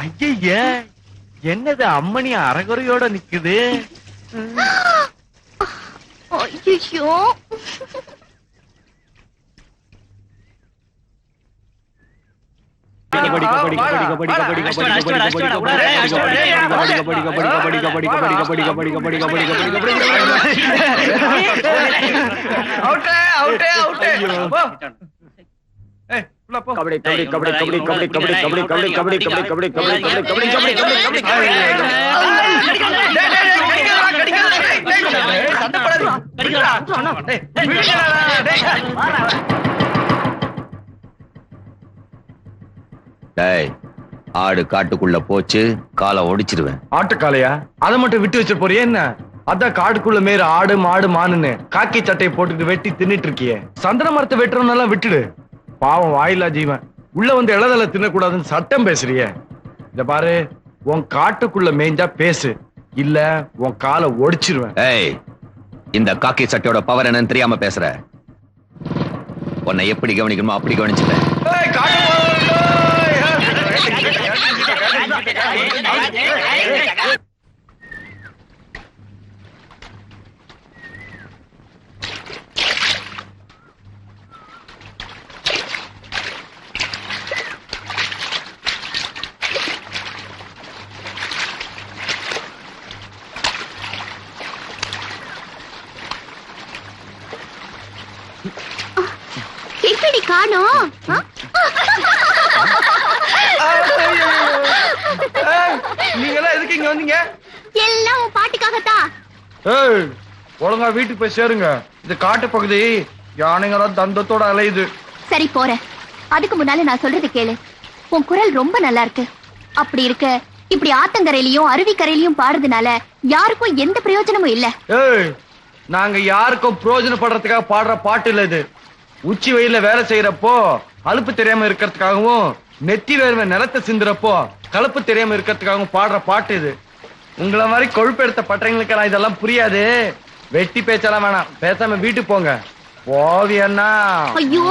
ஐய, என்னது அம்மணி அரைகுறையோட நிக்குது? ஐயோ, ஆடு காட்டுக்குள்ள போச்சு, காலை ஒடிச்சிருவேன். ஆட்டுக்காலையா? அதை மட்டும் விட்டு வச்ச போறியே என்ன? அதான் காட்டுக்குள்ள மேற ஆடு மாடு மானுன்னு காக்கி சட்டையை போட்டுட்டு வெட்டி தின்னுட்டு இருக்கியே. சந்தன மரத்தை வெட்டுறவனெல்லாம் விட்டுடு, பாவம் வாயிலா ஜீவன். உள்ள வந்து இளதல தின்னக்கூடாதுன்னு சட்டம் பேசுறிய. இத பாரு, உன் காட்டுக்குள்ள மேய்ஞ்சா பேசு, இல்ல உன் காலை ஒடிச்சிருவேன். இந்த காக்கி சட்டையோட பவர் என்னன்னு தெரியாம பேசுற. உன்னை எப்படி கவனிக்கணுமோ அப்படி கவனிச்சுட்டேன். எப்படி காணோம்? நீங்க எல்லாம் எதுக்கு இங்க வந்தீங்க? எல்லாம் உன் பாட்டுக்காகத்தான். ஒழுங்கா வீட்டுக்கு போய் சேருங்க. இது காட்டு பகுதி, யானைங்களாம் தந்தத்தோட அலையுது. சரி போறேன். அதுக்கு முன்னால நான் சொல்றது கேளு. உன் குரல் ரொம்ப நல்லா இருக்கு. அப்படி இருக்க இப்படி ஆத்தங்கரையிலயும் அருவிக்கரையிலயும் பாடுறதுனால யாருக்கும் எந்த பிரயோஜனமும் இல்ல. நாங்க யாருக்கும் பிரயோஜனப்படுறதுக்காக பாடுற பாட்டு இல்ல இது. உச்சி வெயில வேலை செய்யறப்போ அலுப்பு தெரியாம இருக்கிறதுக்காகவும், நெத்தி வேர்வை நிலத்தை சிந்துறப்போ கலப்பு தெரியாம இருக்கிறதுக்காகவும் பாடுற பாட்டு இது. உங்களை மாதிரி கொழுப்பெடுத்த பட்டறைங்களுக்கெல்லாம் இதெல்லாம் புரியாது. வெட்டி பேச்செல்லாம் வேணாம், பேசாம வீட்டுக்கு போங்க. போவியன்னா? ஐயோ,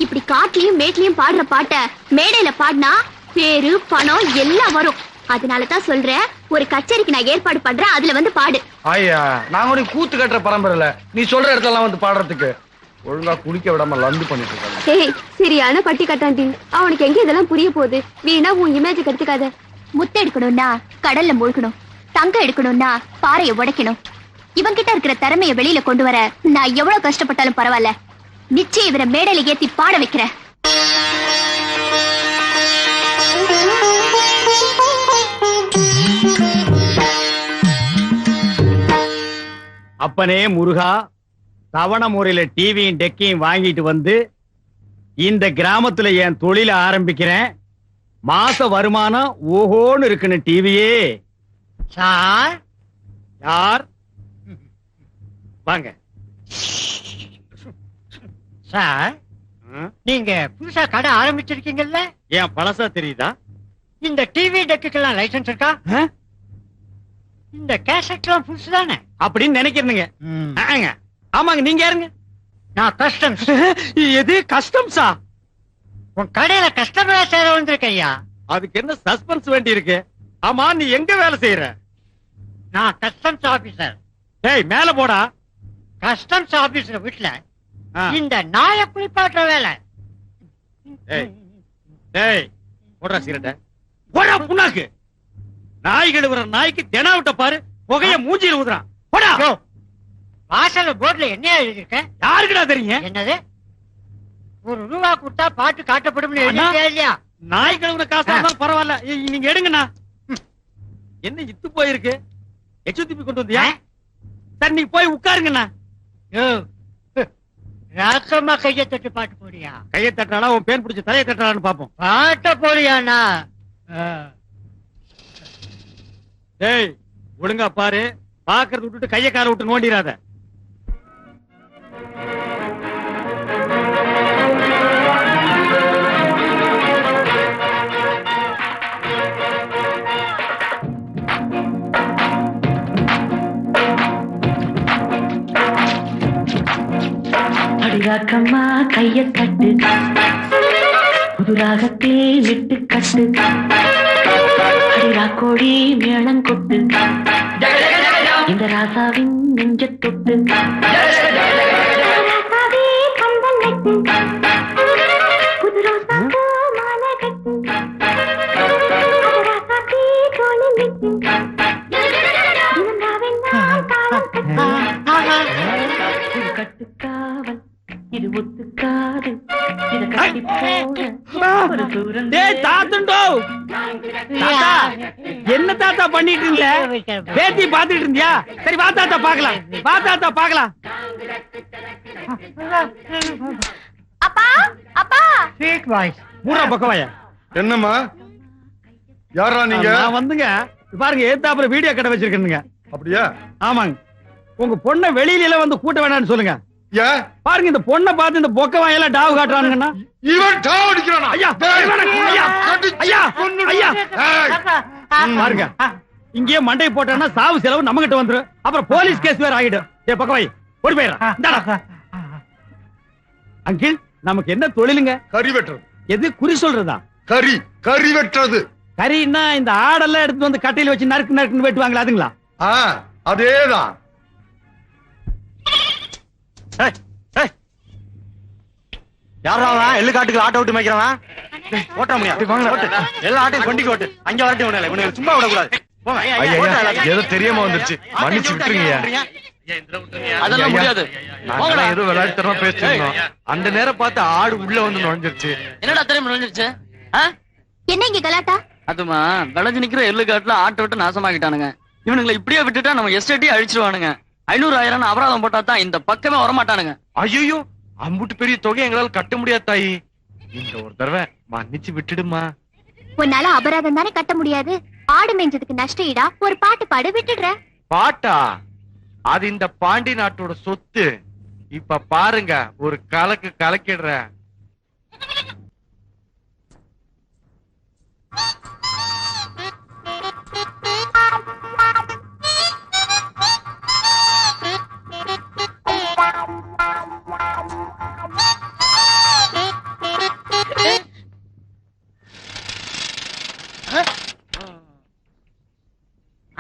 இப்படி காட்டுலயும் மேட்லயும் பாடுற பாட்ட மேடையில பாடினா பேரு பணம் எல்லாம் வரும். அதனாலதான் சொல்றேன், ஒரு கச்சேரிக்கு நான் ஏற்பாடு பண்றேன், அதுல வந்து பாடு. ஐயா, நாங்க ஒரு கூத்து கட்டுற பரம்பரை இல்ல, நீ சொல்ற இடத்துல வந்து பாடுறதுக்கு. ஒழுங்கா குளிக்க விடாம லந்து பண்ணிட்டு இருக்காங்க. சரியான பட்டி கட்டாண்டி, அவனுக்கு எங்க இதெல்லாம் புரிய போகுது. வீணா உன் இமேஜ் கெடுத்துக்காத. முத்து எடுக்கணும்னா கடல்ல மூழ்கணும், தங்கம் எடுக்கணும்னா பாறையை உடைக்கணும். இவன் கிட்ட இருக்கிற திறமைய வெளியில கொண்டு வர நான் எவ்வளவு கஷ்டப்பட்டாலும் பரவாயில்ல, நிச்சயம் இவரை மேடையில ஏத்தி பாட வைக்கிறேன். அப்பனே முருகா, தவண முறையில டிவியும் டெக்கையும் வாங்கிட்டு வந்து இந்த கிராமத்துல என் தொழில ஆரம்பிக்கிறேன். மாச வருமானம் ஓஹோன்னு இருக்குன்னு டிவியே. சார், யார்? வாங்க சார். நீங்க புதுசா கடை ஆரம்பிச்சிருக்கீங்கல்ல? ஏன் பழசா தெரியுதா? இந்த டிவி டெக்குக்கெல்லாம் லைசன்ஸ் இருக்கா? இந்த கேசட் எல்லாம் புதுசு தானே அப்படின்னு நினைக்கிறீங்க? ஆமாங்க. நீங்க யாருங்க? நான் கஸ்டம்ஸ். எது கஸ்டம்ஸா? உன் கடையில கஸ்டமரா சேர வந்திருக்கேன் ஐயா. அதுக்கு என்ன சஸ்பென்ஸ் வேண்டி இருக்கு? ஆமா, நீ எங்க வேலை செய்யற? நான் கஸ்டம்ஸ் ஆபீசர். ஏய், மேல போடா. கஸ்டம்ஸ் ஆபீசர் வீட்டுல இந்த நாய குளிப்பாட்டுற வேலை. டேய், போடா சிகரெட்ட. போடா புண்ணாக்கு. நாய் கழுவுற நாய்க்கு தினா விட்ட பாரு, புகைய மூஞ்சில ஊதுறான். போடா. வாசல்ல போர்ட்ல என்ன எழுதிருக்க? யாருக்குடா தெரியும்? என்னது? ₹1 கொடுத்தா பாட்டு காட்டப்படும் இல்லையா? நாய் கழுவுற காசா இருந்தாலும் பரவாயில்ல, நீங்க எடுங்கண்ணா. என்ன இத்து போயிருக்கு? எச்சு துப்பி கொண்டு வந்தியா? சரி, நீங்க போய் உட்காருங்கண்ணா. ராக்கமா கைய தட்டு பாட்டு போடியா? கையை தட்டாளா உன் பேன் பிடிச்ச தலையை தட்டாளான்னு பாப்போம். பாட்ட போடியாண்ணா? டேய், ஒழுங்கா பாரு. பாக்குறது விட்டுட்டு கைய கால விட்டு நோண்டிராத. அடிராக்கம்மா கைய கட்டு, புதுராகத்தே விட்டு கட்டு. கோடி மேளம் கொட்டு இந்த ராசாவின் நெஞ்ச தொட்டு கட்டுக்காவல் இது ஒத்துக்காது இத கட்டி போட டேய் தாத்துண்டோ தாத்தா என்ன தாத்தா பண்ணிட்டு இருந்த பேத்தி பாத்துட்டு இருந்தியா சரி வா தாத்தா பாக்கலாம் வா தாத்தா பாக்கலாம் அப்பா அப்பா ஸ்வீட் வாய்ஸ் மூணா பக்கம் வாயா என்னம்மா யாரா நீங்க நான் வந்துங்க பாருங்க ஏத்தாப்புல வீடியோ கடை வச்சிருக்கேனுங்க அப்படியா ஆமாங்க உங்க பொண்ணை வெளியில எல்லாம் வந்து கூட்ட வேணாம்னு சொல்லுங்க ஏன் பாருங்க இந்த பொண்ணை பார்த்து இந்த பொக்க வாயெல்லாம் டாவு காட்டுறானுங்கன்னா இவன் டாவ் அடிக்கிறானா ஐயா ஐயா ஐயா ஐயா பாருங்க இங்கேயே மண்டை போட்டோம்னா சாவு செலவு நம்ம கிட்ட வந்துரும் அப்புறம் போலீஸ் கேஸ் வேற ஆகிடும் ஏ பக்கவாய் ஓடி போயிடுறா அங்கிள் நமக்கு என்ன தொழிலுங்க கறி வெட்டுறது எது குறி சொல்றதா கறி வெட்டுறது கறின்னா இந்த ஆடெல்லாம் எடுத்து வந்து கட்டையில வச்சு நறுக்கு நறுக்குன்னு வெட்டுவாங்களா அதுங்களா அதேதான் யாரா எள்ளு காட்டுக்கு ஆட்டோ விட்டு மேய்க்கிறவன் ஓட்ட முடியாது எல்லா ஆட்டையும் கொண்டிக்கு ஓட்டு அங்க வரட்டி ஒண்ணு இவனுக்கு சும்மா விடக்கூடாது ஏதோ தெரியாம வந்துருச்சு மன்னிச்சு விட்டுருங்க அதெல்லாம் முடியாது நாங்க ஏதோ விளையாட்டுத்தனமா பேசிருந்தோம் அந்த நேரம் பார்த்து ஆடு உள்ள வந்து நுழைஞ்சிருச்சு என்னடா தெரியும் நுழைஞ்சிருச்சு என்ன இங்க கலாட்டா அதுமா விளைஞ்சு நிக்கிற எள்ளு காட்டுல ஆட்டோ விட்டு நாசமாக்கிட்டானுங்க இவனுங்களை இப்படியே விட்டுட்டா நம்ம எஸ்டேட்டி அழிச்சிருவானுங்க 500,000 அபராதம் போட்டா தான் இந்த பக்கமே வரமாட்டானுங்க ஐயோ அம்புட்டு பெரிய தொகை எங்களால கட்ட முடியாது தாயி இந்த ஒரு தடவை மன்னிச்சு விட்டுடுமா உன்னால அபராதம் தானே கட்ட முடியாது ஆடு மேஞ்சதுக்கு நஷ்ட ஈடா ஒரு பாட்டு பாடு விட்டுடுற பாட்டா அது இந்த பாண்டி நாட்டோட சொத்து இப்ப பாருங்க ஒரு கலக்கு கலக்கிடுற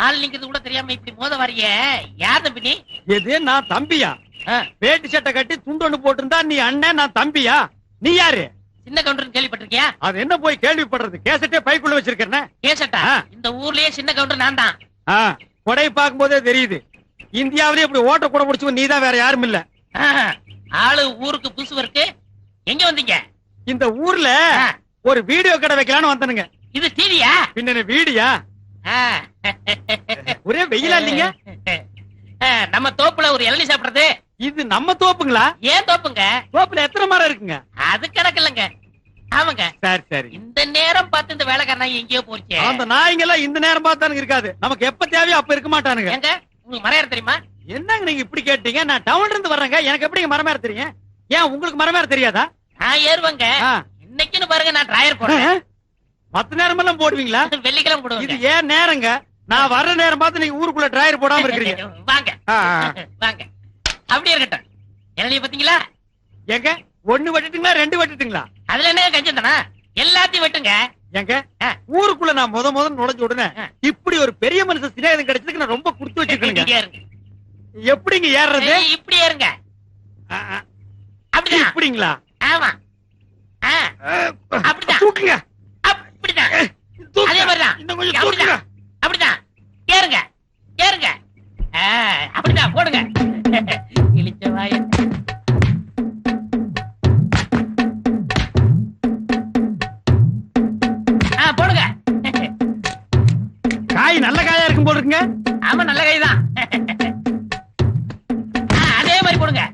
ஆள் நிக்கிறது கூட தெரியாம இப்படி மோத வரைய யார் தம்பி நீ? எது நான் தம்பியா வேட்டி சட்டை கட்டி துண்டொன்னு போட்டிருந்தா நீ அண்ணன் நான் தம்பியா நீ யாரு சின்ன கவுண்டர் கேள்விப்பட்டிருக்கியா? அது என்ன போய் கேள்விப்படுறது கேசட்டே பைக்குள்ள வச்சிருக்கேன் கேசட்டா? இந்த ஊர்லயே சின்ன கவுண்டர் நான் தான். கொடை பார்க்கும் போதே தெரியுது இந்தியாவிலேயே இப்படி ஓட்ட கூட முடிச்சு நீதான் வேற யாரும் இல்ல. ஆளு ஊருக்கு புதுசு இருக்கு. எங்க வந்தீங்க? இந்த ஊர்ல ஒரு வீடியோ கடை வைக்கலான்னு வந்தனுங்க. இது டிவியா? பின்ன வீடியா? ஒரே வெயிலா இல்லீங்க? நம்ம தோப்புல ஒரு இளநீ சாப்பிடுறது. இது நம்ம தோப்புங்களா? ஏன் தோப்புங்க? தோப்புல எத்தனை மரம் இருக்குங்க? அது கணக்கு இல்லங்க. ஆமாங்க. சரி சரி. இந்த நேரம் பார்த்து இந்த வேலைக்காரன் எங்கேயோ போச்சு. அந்த நாய்ங்க எல்லாம் இந்த நேரம் பார்த்தானுங்க இருக்காது. நமக்கு எப்ப தேவையோ அப்ப இருக்க மாட்டானுங்க. எங்க உங்களுக்கு மரம் ஏற தெரியுமா? என்னங்க நீங்க இப்படி கேட்டீங்க? நான் டவுன்ல இருந்து வர்றேங்க. எனக்கு எப்படிங்க மரம் ஏற தெரியும்? ஏன் உங்களுக்கு மரம் ஏற தெரியாதா? நான் ஏறுவேங்க. இன்னைக்குன்னு பாருங்க நான் டிரையர் போடுறேன். மத்த நேரம் எல்லாம் போடுவீங்களா? வெள்ளிக்கிழமை போடுவேன். இது ஏன் நேரங்க? நான் வர்ற நேரம் பார்த்து நீங்க ஊருக்குள்ள டிரையர் போடாம இருக்கீங்க. வாங்க வாங்க. அப்படியே இருக்கட்டும். இளநிய பாத்தீங்களா? எங்க ஒண்ணு வெட்டுட்டீங்களா ரெண்டு வெட்டுட்டீங்களா? அதுல என்ன கஞ்சந்தனா? எல்லாத்தையும் வெட்டுங்க. எங்க ஊருக்குள்ள நான் முத நுழைஞ்ச உடனே இப்படி ஒரு பெரிய மனுஷன் சிநேகிதம் கிடைச்சதுக்கு நான் ரொம்ப குடுத்து வச்சிருக்கேன். எப்படிங்க ஏறுறது? இப்படி ஏறுங்க. அப்படிதான். இப்படிங்களா? ஆமா. அப்படிதான். தூக்குங்க. அப்படிதான். அதே மாதிரிதான். இன்னும் கொஞ்சம் தூக்குங்க. அப்படிதான். ஏறுங்க ஏறுங்க. அப்படிதான் போடுங்க. இழிச்ச வாய. போடுங்க. காய் நல்ல காயா இருக்கும் போல இருக்குங்க. ஆமா நல்ல காய் தான். அதே மாதிரி போடுங்க.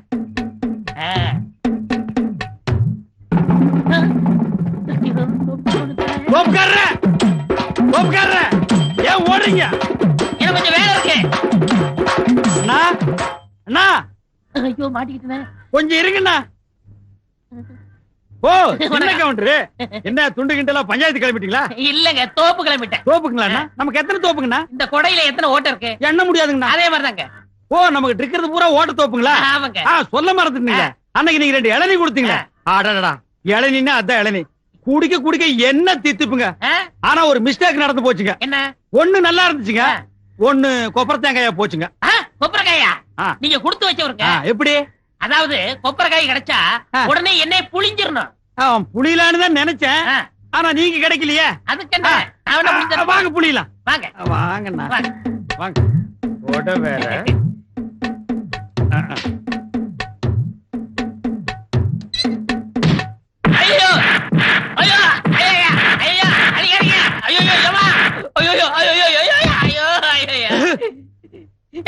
ஏன் ஓடுறீங்க? எனக்கு கொஞ்சம் வேலை இருக்கு. அண்ணா ஐயோ மாட்டிக்கிட்டேன். கொஞ்சம் இருங்கண்ணா. ஓ சின்ன கவுண்டரு என்ன துண்டு கிண்டலாம் பஞ்சாயத்து கிளம்பிட்டீங்களா? இல்லங்க தோப்பு கிளம்பிட்டேன். தோப்புங்களா? நமக்கு எத்தனை தோப்புங்கண்ணா? இந்த கொடையில எத்தனை ஓட்ட இருக்கு? எண்ண முடியாதுங்கண்ணா. அதே மாதிரிதாங்க. ஓ நமக்கு இருக்கிறது பூரா ஓட்ட தோப்புங்களா? ஆமாங்க. சொல்ல மறந்துட்டீங்க. அன்னைக்கு நீங்க 2 இளநீ கொடுத்தீங்களா? ஆடாடா இளநீன்னா அதான் இளநீ. குடிக்க குடிக்க என்ன தித்துப்புங்க. ஆனா ஒரு மிஸ்டேக் நடந்து போச்சுங்க. என்ன? ஒண்ணு நல்லா இருந்துச்சுங்க, ஒண்ணு கொப்பரை தேங்காயா போச்சுங்க. கொப்பரைக்காயா? நீங்க கொடுத்து வச்சவருங்க. எப்படி? அதாவது கொப்பரைக்காய் கிடைச்சா உடனே என்னை புளிஞ்சிடணும். புளியலான்னு தான் நினைச்சேன். ஆனா நீங்க கிடைக்கலையே. அதுக்கு என்ன? நான் வேணா புளிஞ்சிடறேன். வாங்க புளியலாம். வாங்க வாங்கண்ணா வாங்க. வாங்க. ஓட வேற. ஐயோ ஐயோ ஐயா ஐயா அடிக்காதீங்க. ஐயோ ஏமா ஐயோ ஐயோ ஐயோ ஐயோ ஐயோ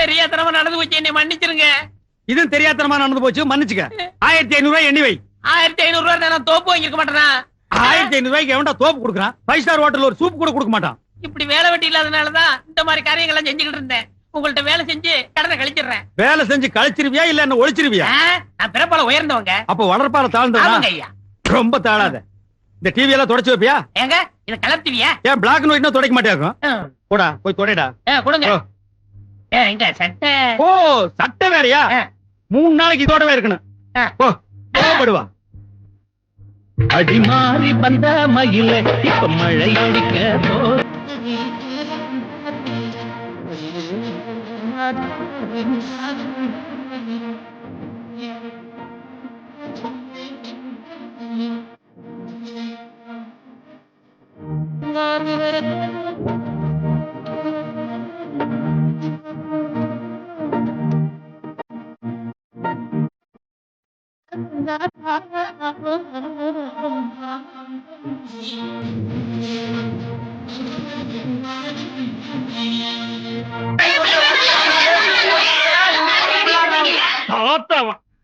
தெரியாதனமா நடந்து போச்சு, என்னை மன்னிச்சிருங்க. இதுவும் தெரியாதனமா நடந்து போச்சு, மன்னிச்சுக்க. 1500 ரூபாய் எண்ணி வை. 1500 ரூபாய் நான் தோப்பு வாங்கிருக்க மாட்டேனா? 1500 ரூபாய்க்கு எவன்டா தோப்பு கொடுக்குறான்? 5 ஸ்டார் ஹோட்டல் ஒரு சூப் கூட கொடுக்க மாட்டான். இப்படி வேலை வெட்டி இல்லாதனாலதான் இந்த மாதிரி காரியங்கள் எல்லாம் செஞ்சுக்கிட்டு இருந்தேன். உங்கள்ட்ட வேலை செஞ்சு கடனை கழிச்சிடுறேன். வேலை செஞ்சு கழிச்சிருவியா இல்ல என்ன ஒழிச்சிருவியா? நான் பிறப்பால உயர்ந்தவங்க. அப்ப வளர்ப்பால தாழ்ந்தவனா? ஆமாங்க ஐயா. ரொம்ப தாழாத. இந்த டிவி எல்லாம் தொடச்சு வைப்பியா? ஏங்க இத கலர்த்துவியா? ஏன் பிளாக் அண்ட் ஒயிட்னா துடைக்க மாட்டியாக்கும்? போடா போய் தொடைடா. கொடுங்க. இந்த சட்டை. ஓ சட்டை வேறயா? 3 நாளைக்கு இதோடவே இருக்கணும். போ போடுவா. அடி மாறி வந்த மயில இப்ப மழை அடிக்க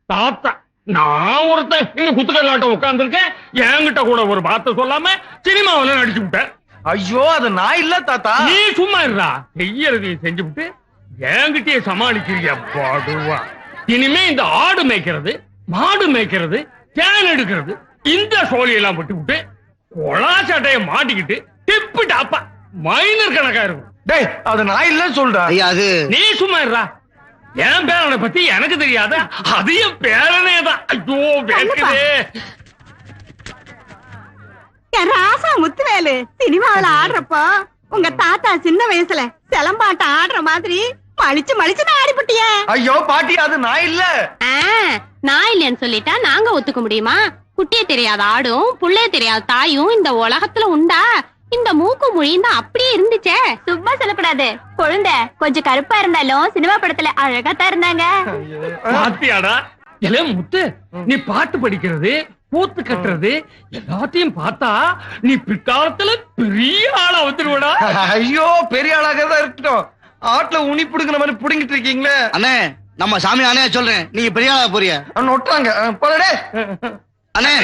தாத்தா நான் ஒருத்தன் இங்க குத்துக்கல்லாட்டம் உட்கார்ந்து இருக்கேன், என்கிட்ட கூட ஒரு வார்த்தை சொல்லாம சினிமாவில நடிச்சு விட்டேன். ஐயோ அது நான் இல்ல தாத்தா. நீ சும்மா இருடா, செய்யறதையும் செஞ்சு விட்டு என்கிட்டயே சமாளிக்கிறியா பாடுவா. இனிமே இந்த ஆடு மேய்க்கிறது, மாடு மேய்க்கிறது, தேன் எடுக்கிறது, இந்த சோழியெல்லாம் விட்டு விட்டு கொலா சட்டைய மாட்டிக்கிட்டு டிப்பு டாப்பா மைனர் கணக்கா இருக்கும். டேய் அது நான் இல்ல சொல்றேன். ஐயா அது நீ சும்மா இருடா. என் பேரனை பத்தி எனக்கு தெரியாத, அது என் பேரனே தான். ஐயோ வேக்குதே. ராசா முத்துவேலு சினிமாவில ஆடுறப்போ உங்க தாத்தா சின்ன வயசுல சிலம்பாட்டம் ஆடுற மாதிரி மலிச்சு மலிச்சு ஆடிப்பட்டிய. ஐயோ பாட்டி அது நான் இல்ல. நான் இல்லன்னு சொல்லிட்டா நாங்க ஒத்துக்க முடியுமா? குட்டிய தெரியாத ஆடும் புள்ளைய தெரியாத தாயும் இந்த உலகத்துல உண்டா? இந்த மூக்கு மொழியும் தான் அப்படியே இருந்துச்சே. சும்மா சொல்லக்கூடாது. குழந்தை கொஞ்சம் கருப்பா இருந்தாலும் சினிமா படத்துல அழகா தான் இருந்தாங்க. பாத்தியாடா எலே முத்து, நீ பாட்டு படிக்கிறது, கூத்து கட்டுறது எல்லாத்தையும் பார்த்தா நீ பிற்காலத்துல பெரிய ஆளா வந்துருவடா. ஐயோ பெரிய ஆளாக தான் இருக்கட்டும். ஆட்டுல உனி புடுங்கிற மாதிரி புடுங்கிட்டு இருக்கீங்களே. அண்ணே நம்ம சாமி அண்ணே சொல்றேன், நீங்க பெரிய ஆளா போறிய நொட்டாங்க போலடே. அண்ணே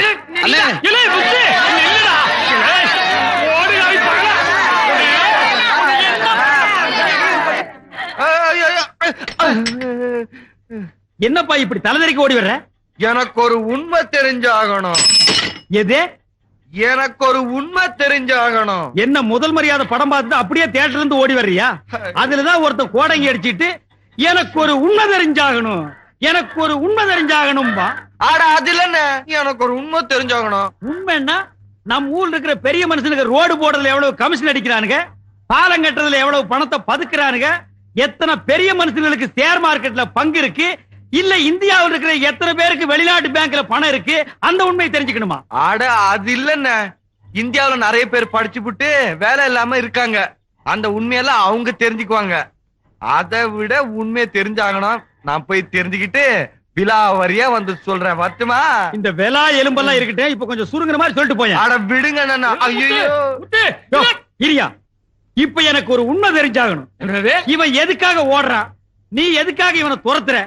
அண்ணே எலே முத்து நில்லுடா. ஓடி ஆயி பகல. என்னப்பா இப்படி தலைதறிக்கு ஓடி வர்ற? எனக்கு ஒரு உண்மை தெரிஞ்சாகணும். எது? எனக்கு ஒரு உண்மை தெரிஞ்சாகணும். என்ன முதல் மரியாதை படம் பார்த்து அப்படியே தியேட்டர்ல இருந்து ஓடி வர்றியா? அதுலதான் ஒருத்தன் கோடங்கி அடிச்சிட்டு எனக்கு ஒரு உண்மை தெரிஞ்சாகணும், எனக்கு ஒரு உண்மை தெரிஞ்சாகணும்பா. ஆட அதுல என்ன, எனக்கு ஒரு உண்மை தெரிஞ்சாகணும். உண்மைன்னா நம்ம ஊர்ல இருக்கிற பெரிய மனுஷனுக்கு ரோடு போடுறதுல எவ்வளவு கமிஷன் அடிக்கிறானுங்க, பாலம் கட்டுறதுல எவ்வளவு பணத்தை பதுக்குறானுங்க, எத்தனை பெரிய மனுஷங்களுக்கு ஷேர் மார்க்கெட்ல பங்கு இருக்கு, இல்ல இந்தியாவில் இருக்கிற எத்தனை பேருக்கு வெளிநாட்டு பேங்க்ல பணம் இருக்கு, அந்த உண்மையை தெரிஞ்சுக்கணுமா? ஆட அது இல்ல, இந்தியாவுல நிறைய பேர் படிச்சு விட்டு வேலை இல்லாம இருக்காங்க. அந்த உண்மையெல்லாம் அவங்க தெரிஞ்சுக்குவாங்க. அதை விட உண்மையை தெரிஞ்சாகணும். நான் போய் தெரிஞ்சுக்கிட்டு விலாவரியா வந்து சொல்றேன். வரட்டுமா? இந்த விலா எலும்பெல்லாம் இருக்கட்டும், இப்ப கொஞ்சம் சுருங்குற மாதிரி சொல்லிட்டு போய். ஆட விடுங்க. ஐயோ இரியா, இப்ப எனக்கு ஒரு உண்மை தெரிஞ்சாகணும். இவன் எதுக்காக ஓடுறான், நீ எதுக்காக இவனை துரத்துற,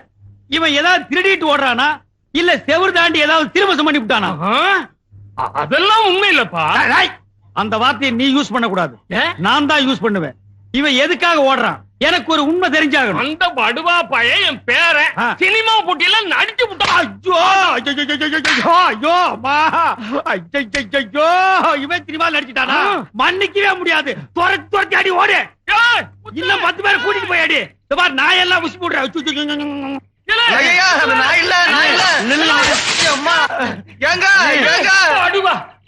இவன் ஏதாவது திருடிட்டு ஓடுறானா இல்ல செவுறு தாண்டி ஏதாவது திருமசம் பண்ணி விட்டானா? அதெல்லாம் உண்மை இல்லப்பா. அந்த வார்த்தையை நீ யூஸ் பண்ண கூடாது, நான் தான் யூஸ் பண்ணுவேன். இவன் எதுக்காக ஓடுறான் எனக்கு ஒரு உண்மை தெரிஞ்சாகணும். அந்த படுவா பையன் என் பேர சினிமா போட்டியில நடிச்சு விட்டான். ஐயோ ஐயோ ஐயோ, இவன் சினிமா நடிச்சுட்டானா? மன்னிக்கவே முடியாது. துரத்தி அடி ஓடு. இன்னும் 10 பேர் கூட்டிட்டு போய் அடி. நான் எல்லாம் உசி போடுறேன்.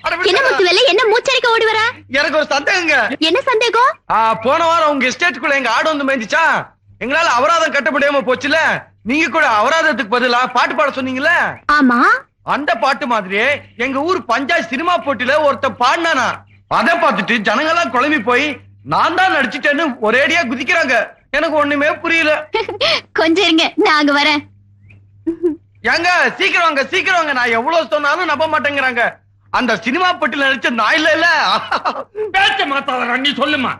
அட என்ன விடுடா. முத்துவேலு என்ன மூச்சரிக்க ஓடி வர? எனக்கு ஒரு சந்தேகங்க. என்ன சந்தேகம்? போன வாரம் உங்க எஸ்டேட்டுக்குள்ள எங்க ஆடு வந்து மேய்ஞ்சிச்சா, எங்களால அபராதம் கட்ட முடியாம போச்சுல. நீங்க கூட அபராதத்துக்கு பதிலா பாட்டு பாட சொன்னீங்கல்ல, ஆமா, அந்த பாட்டு மாதிரியே எங்க ஊர் பஞ்சாயத்து சினிமா போட்டியில ஒருத்தன் பாடினானா. அதை பார்த்துட்டு ஜனங்கெல்லாம் குழம்பி போய் நான் தான் நடிச்சிட்டேன்னு ஒரேடியா குதிக்கிறாங்க. எனக்கு ஒண்ணுமே புரியல. கொஞ்சம் இருங்க, நான் அங்க வரேன். ஏங்க சீக்கிரம் வாங்க, சீக்கிரம் வாங்க. நான் எவ்வளவு சொன்னாலும் நம்ப மாட்டேங்கிறாங்க. அந்த சினிமா போட்டியில நடிச்ச நான் இல்ல. பேச்ச மாத்தாத நீ சொல்லுமா.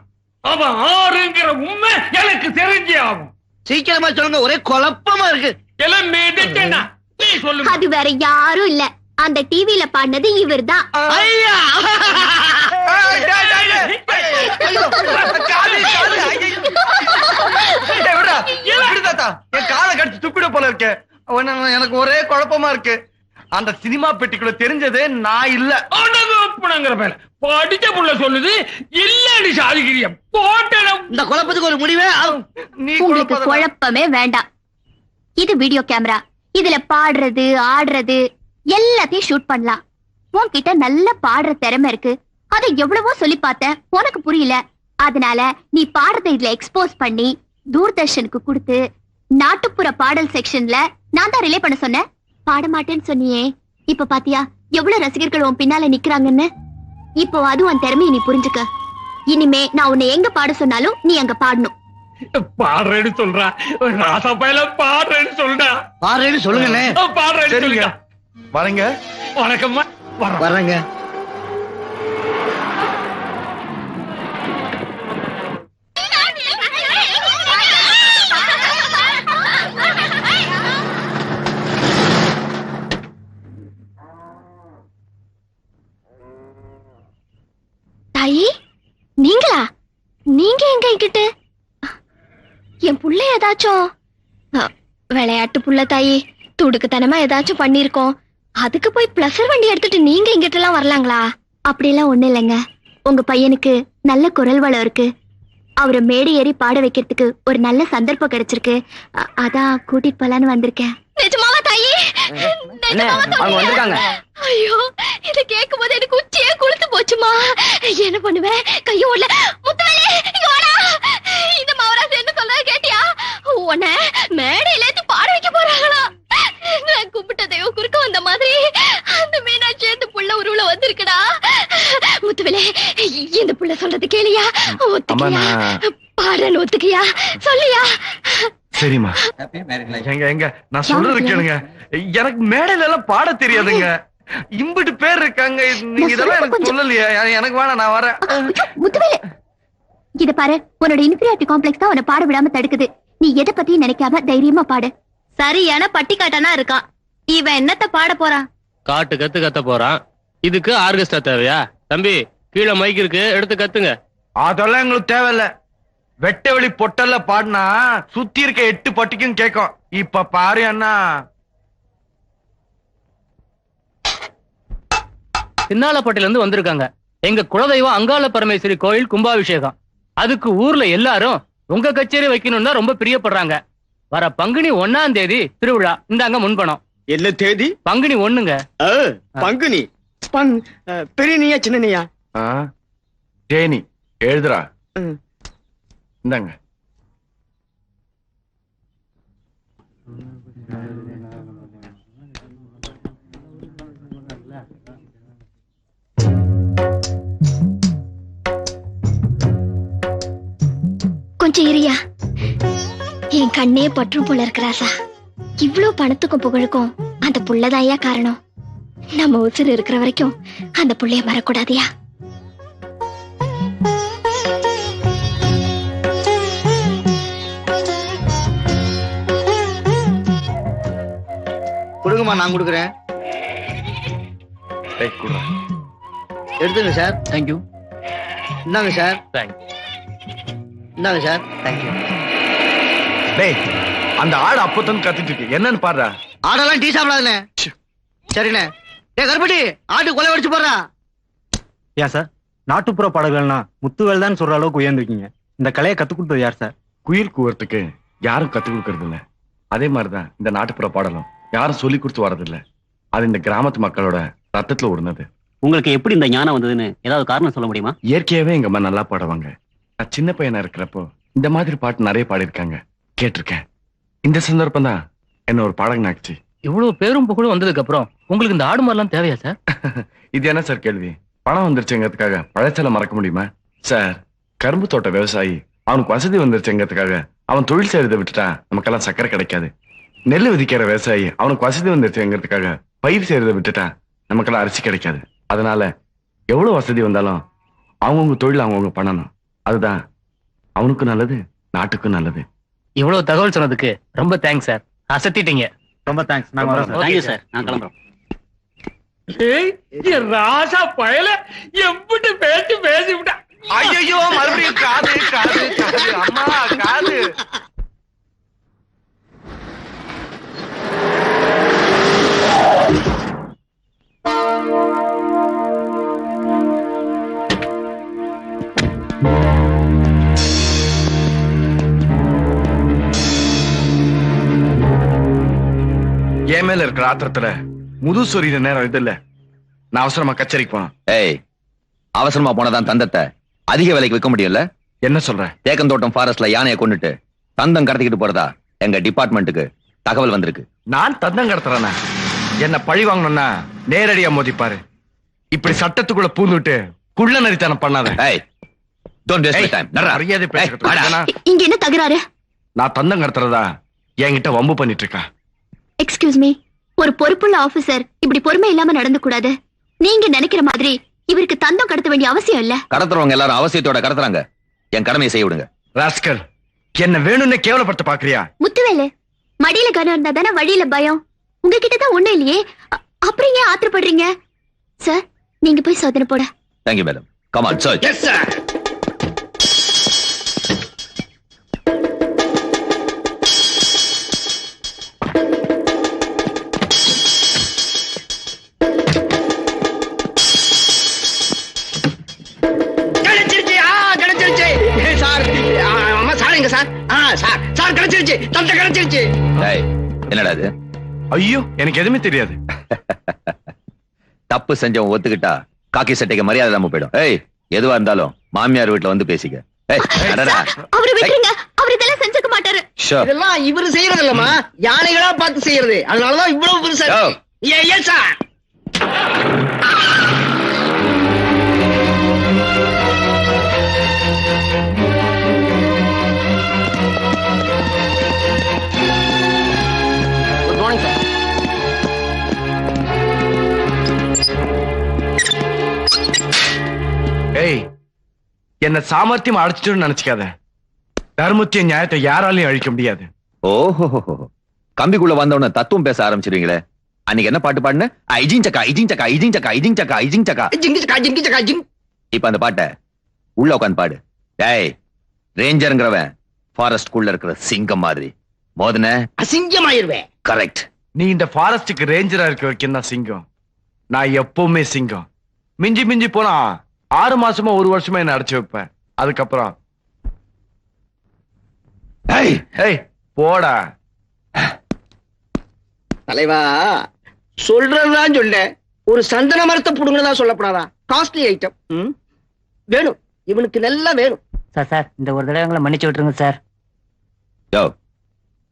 அவன் ஆறுங்கிற உண்மை எனக்கு தெரிஞ்சே ஆகும். சீக்கிரமா சொல்லுங்க, ஒரே குழப்பமா இருக்கு. எல்லாம் மேடிட்டேனா நீ சொல்லுமா. அது வேற யாரும் இல்ல, அந்த டிவில பாடினது இவர்தான். ஐயா ஏய், டேய், டேய், டேய். ஐயோ, காலு, காலு, ஐயோ. டேய், விடுடா. விடு தாத்தா. என் காலை கடிச்சு துப்பிட போல இருக்கு. எனக்கு ஒரே குழப்பமா இருக்கு. அந்த சினிமா பெட்டிக்குள்ள தெரிஞ்சது நான் இல்ல. அடங்குற மேல படிச்ச புள்ள சொல்லுது இல்லடி சாதிகிரியம் போட்டடம். இந்த குழப்பத்துக்கு ஒரு முடிவே நீ உங்களுக்கு குழப்பாத. குழப்பமே வேண்டாம். இது வீடியோ கேமரா, இதுல பாடுறது ஆடுறது எல்லாத்தையும் ஷூட் பண்ணலாம். உன்கிட்ட நல்ல பாடுற திறமை இருக்கு, அதை எவ்வளவோ சொல்லி பார்த்தேன், உனக்கு புரியல. அதனால நீ பாடுறதை இதுல எக்ஸ்போஸ் பண்ணி தூர்தர்ஷனுக்கு கொடுத்து நாட்டுப்புற பாடல் செக்ஷன்ல நான் தான் ரிலே பண்ண சொன்னேன். பாட மாட்டேன்னு சொன்னியே, இப்ப பாத்தியா எவ்வளவு ரசிகர்கள் உன் பின்னால நிக்கிறாங்கன்னு. இப்போ அதுவும் உன் திறமையை நீ புரிஞ்சுக்க. இனிமே நான் உன்னை எங்க பாட சொன்னாலும் நீ அங்க பாடணும். பாடுறேன்னு சொல்றா ராசா பையல, பாடுறேன்னு சொல்றா. பாருன்னு சொல்லுங்கண்ணே. பாடுறேன்னு சரிங்க, சொல்லுங்க. வரேங்க. வணக்கம்மா. வரோம். வர்றேங்க. தாயி, நீங்களா? நீங்க எங்க இங்கிட்டு? என் புள்ள ஏதாச்சும் விளையாட்டு புள்ள தாயி, துடுக்குத்தனமா ஏதாச்சும் பண்ணிருக்கோம். அதுக்கு போய் பிளஸர் வண்டி எடுத்துட்டு நீங்க இங்கிட்ட எல்லாம் வரலாங்களா? அப்படியெல்லாம் ஒண்ணு இல்லைங்க. உங்க பையனுக்கு நல்ல குரல் வளம் இருக்கு. அவரை மேடை ஏறி பாட வைக்கிறதுக்கு ஒரு நல்ல சந்தர்ப்பம் கிடைச்சிருக்கு. அதான் கூட்டிட்டு போலான்னு வந்திருக்கேன். நிஜமாவா தாயி? நிஜமாவா அவங்க வந்திருக்காங்க. ஐயோ, இத கேட்கும் போது எனக்கு உச்சியே குளித்து போச்சுமா. என்ன பண்ணுவேன்? கையோட முத்தாளே, இங்க வாடா. இந்த மவராசு என்ன சொல்றத கேட்டியா? உன்னை மேடையில ஏத்தி பாட வைக்க போறாங்களா? நான் கும்பிட்ட தெய்வம் குறுக்க வந்த மாதிரி அந்த மீனாட்சி அந்த புள்ள உருவுல வந்திருக்குடா. முத்துவேலே, இந்த புள்ள சொல்றது கேளியா? ஒத்துக்கியா? பாடுறேன்னு ஒத்துக்கியா? சொல்லியா? சரிம்மா. எங்க எங்க நான் சொல்றது கேளுங்க. எனக்கு மேடையில எல்லாம் பாட தெரியாதுங்க. இம்பிட்டு பேர் இருக்காங்க. நீங்க இதெல்லாம் எனக்கு சொல்லலையே. எனக்கு வேணாம், நான் வரேன். முத்துவேலே, இத பாரு, உன்னோட இன்ஃபீரியாரிட்டி காம்ப்ளெக்ஸ் தான் உன்னை பாட விடாம தடுக்குது. நீ எதை பத்தியும் நினைக்காம தைரியமா பாடு. சரியான பட்டிக்காட்டனா இருக்கான் இவன். என்னத்த பாட போறான்? காட்டு கத்து கத்த போறான். இதுக்கு ஆர்கெஸ்ட்ரா தேவையா? தம்பி, கீழே மைக் இருக்கு, எடுத்து கத்துங்க. அதெல்லாம் எங்களுக்கு தேவையில்ல. வெட்ட வெளி பொட்டல்ல பாடினா சுத்தி இருக்க 8 பட்டிக்கும் கேட்கும். இப்ப பாரு அண்ணா. சின்னாலப்பட்டில இருந்து வந்திருக்காங்க. எங்க குலதெய்வம் அங்காள பரமேஸ்வரி கோயில் கும்பாபிஷேகம். அதுக்கு ஊர்ல எல்லாரும் உங்க கச்சேரி வைக்கணும்னு ரொம்ப பிரியப்படுறாங்க. வர பங்குனி 1ஆம் தேதி திருவிழா. இந்தாங்க முன்பணம். என்ன தேதி? பங்குனி 1ங்க. பங்குனி. பெரிய நீயா சின்ன நீயா? தேனி எழுதுறா. இந்தாங்க. கொஞ்சம் இரியா. என் கண்ணே பற்றும் போல இருக்கிறாசா. இவ்ளோ பணத்துக்கும் புகழுக்கும் அந்த புள்ளதாயா காரணம். நம்ம உசுறு இருக்கிற வரைக்கும் அந்த புள்ளைய மறக்கூடாதியா. கொடுங்கம்மா, நான் கொடுக்குறேன். எடுத்துங்க சார். தேங்க்யூ. இந்தாங்க சார். தேங்க்ஸ். இந்தாங்க சார். தேங்க்யூ. டேய், அந்த ஆடு அப்பதான் கத்திட்டு இருக்கு. என்னன்னு பாடுறா. ஆடெல்லாம் டீ சாப்பிடாதுண்ணே. சரிண்ணே. டேய் கருப்பட்டி, ஆட்டு கொலை வடிச்சு போடுறா. ஏன் சார், நாட்டுப்புற பாடல்கள்னா முத்துவேல் தான் சொல்ற அளவுக்கு உயர்ந்திருக்கீங்க. இந்த கலையை கத்துக் கொடுத்தது யார் சார்? குயில் கூவறதுக்கு யாரும் கத்து கொடுக்கறது இல்ல. அதே மாதிரிதான் இந்த நாட்டுப்புற பாடலும் யாரும் சொல்லி கொடுத்து வர்றதில்ல. அது இந்த கிராமத்து மக்களோட ரத்தத்துல ஊர்னது. உங்களுக்கு எப்படி இந்த ஞானம் வந்ததுன்னு ஏதாவது காரணம் சொல்ல முடியுமா? இயற்கையாவே எங்க அம்மா நல்லா பாடுவாங்க. நான் சின்ன பையனா இருக்கிறப்போ இந்த மாதிரி பாட்டு நிறைய பாடியிருக்காங்க, கேட்டிருக்கேன். இந்த சந்தர்ப்பம் தான் என்ன ஒரு பாடகனாச்சு. இவ்வளவு பேரும் புகழும் வந்ததுக்கு அப்புறம் உங்களுக்கு இந்த ஆடு மாடெல்லாம் தேவையா சார்? இது என்ன சார் கேள்வி? பணம் வந்துருச்சுங்கிறதுக்காக பழச்செல்லாம் மறக்க முடியுமா சார்? கரும்பு தோட்ட விவசாயி அவனுக்கு வசதி வந்துருச்சுங்கிறதுக்காக அவன் தொழில் செய்யறதை விட்டுட்டா நமக்கெல்லாம் சக்கரை கிடைக்காது. நெல் விதிக்கிற விவசாயி அவனுக்கு வசதி வந்துருச்சுங்கிறதுக்காக பயிர் செய்யறதை விட்டுட்டா நமக்கெல்லாம் அரிசி கிடைக்காது. அதனால எவ்வளவு வசதி வந்தாலும் அவங்கவுங்க தொழில் அவங்கவுங்க பண்ணணும். அதுதான் அவனுக்கும் நல்லது, நாட்டுக்கும் நல்லது. இவ்வளவு தகவல் சொன்னதுக்கு ரொம்ப தேங்க்ஸ் சார். அசத்திட்டீங்க. ரொம்ப தேங்க்ஸ். நாங்க வரோம் சார். Thank you sir. நான் கிளம்புறோம். ஏய், என் ராசா பயல எம்பிட்டு பேசி விட்டா. ஐயோ மறுபடியும் காது காது காது அம்மா காது. என் மேல இருக்கிற ஆத்திரத்துல முது சொரிய நேரம் இது இல்ல. நான் அவசரமா கச்சேரிக்கு போனேன். ஏய், அவசரமா போனதான் தந்தத்தை அதிக விலைக்கு விற்க முடியும்ல? என்ன சொல்ற? தேக்கந்தோட்டம் ஃபாரஸ்ட்ல யானையை கொண்டுட்டு தந்தம் கடத்திக்கிட்டு போறதா எங்க டிபார்ட்மெண்ட்டுக்கு தகவல் வந்திருக்கு. நான் தந்தம் கடத்துறேன்னா என்ன பழி வாங்கணும்னா நேரடியா மோதிப்பாரு. இப்படி சட்டத்துக்குள்ள பூந்துட்டு குள்ள நரித்தனம் பண்ணாத. ஏய், don't waste my time. நடரா. மரியாதை ஏய், பேசுறது. வாடா. ஏன்னா, இங்க என்ன தகராறு? நான் தந்தம் கடத்துறதா என்கிட்ட வம்பு பண்ணிட்டு இருக்கா. எக்ஸ்கியூஸ் மீ, ஒரு பொறுப்புள்ள ஆபீசர் இப்படி பொறுமை இல்லாம நடந்து கூடாது. நீங்க நினைக்கிற மாதிரி இவருக்கு தந்தம் கடத்த வேண்டிய அவசியம் இல்ல. கடத்துறவங்க எல்லாரும் அவசியத்தோட கடத்துறாங்க. என் கடமையை செய்ய விடுங்க. ராஸ்கல், என்ன வேணும்னு கேவலப்படுத்த பாக்குறியா? முத்துவேலு, மடியில கனம் இருந்தா தானே வழியில பயம். உங்ககிட்ட தான் ஒண்ணு இல்லையே, அப்புறம் ஏன் ஆத்திரப்படுறீங்க? சார், நீங்க போய் சோதனை போட. Thank you madam. Come on search. Yes sir. ஏய், என்னடா இது? ஐயோ, எனக்கு எதுவுமே தெரியாது. தப்பு செஞ்சவன் ஒத்துக்கிட்டா காக்கி சட்டைக்கு மரியாதை இல்லாம போயிடும். ஏய், எதுவா இருந்தாலும் மாமியார் வீட்டுல வந்து பேசிக்க. ஏய், நடடா. அவரை விட்டுருங்க, அவர் இதெல்லாம் செஞ்சுக்க மாட்டாரு. ஷோ. இதெல்லாம் இவரு செய்யறது இல்லம்மா, யானைகளா பார்த்து செய்யறது. அதனாலதான் இவ்வளவு பெருசா. யோ. Yes sir. Good morning sir. ஏய், என்ன சாமர்த்தியம் அடிச்சிட்டு நினைச்சுக்காத. தர்மத்திய நியாயத்தை யாராலையும் அழிக்க முடியாது. ஓஹோ, கம்பிக்குள்ள வந்தவன தத்துவம் பேச ஆரம்பிச்சிருவீங்களே. அன்னைக்கு என்ன பாட்டு பாடுன? ஐஜிங் சக்கா ஐஜிங் சக்கா ஐஜிங் சக்கா ஐஜிங் சக்கா ஐஜிங் சக்கா. ஜிங்கி சக்கா ஜிங்கி சக்கா ஜிங். இப்ப அந்த பாட்டை உள்ள உட்காந்து பாடு. டேய், ரேஞ்சர்ங்கிறவன் ஃபாரஸ்ட் குள்ள இருக்கிற சிங்கம் மாதிரி. மோதன அசிங்கமாயிருவேன். கரெக்ட். நீ இந்த ஃபாரஸ்டுக்கு ரேஞ்சரா இருக்க வரைக்கும் தான் சிங்கம். நான் எப்பவுமே சிங்கம். மிஞ்சி மிஞ்சி போனா 6 மாசமா 1 வருஷமா என்ன அடைச்சு வைப்பேன். அதுக்கப்புறம் ஏய், ஏய் போடா. தலைவா, சொல்றதுதான் சொல்ல. ஒரு சந்தன மரத்தை புடுங்கதா சொல்லப்படாதா? காஸ்ட்லி ஐட்டம் வேணும் இவனுக்கு, நல்லா வேணும். சார், இந்த ஒரு தடவை எங்களை மன்னிச்சு விட்டுருங்க சார். யோ,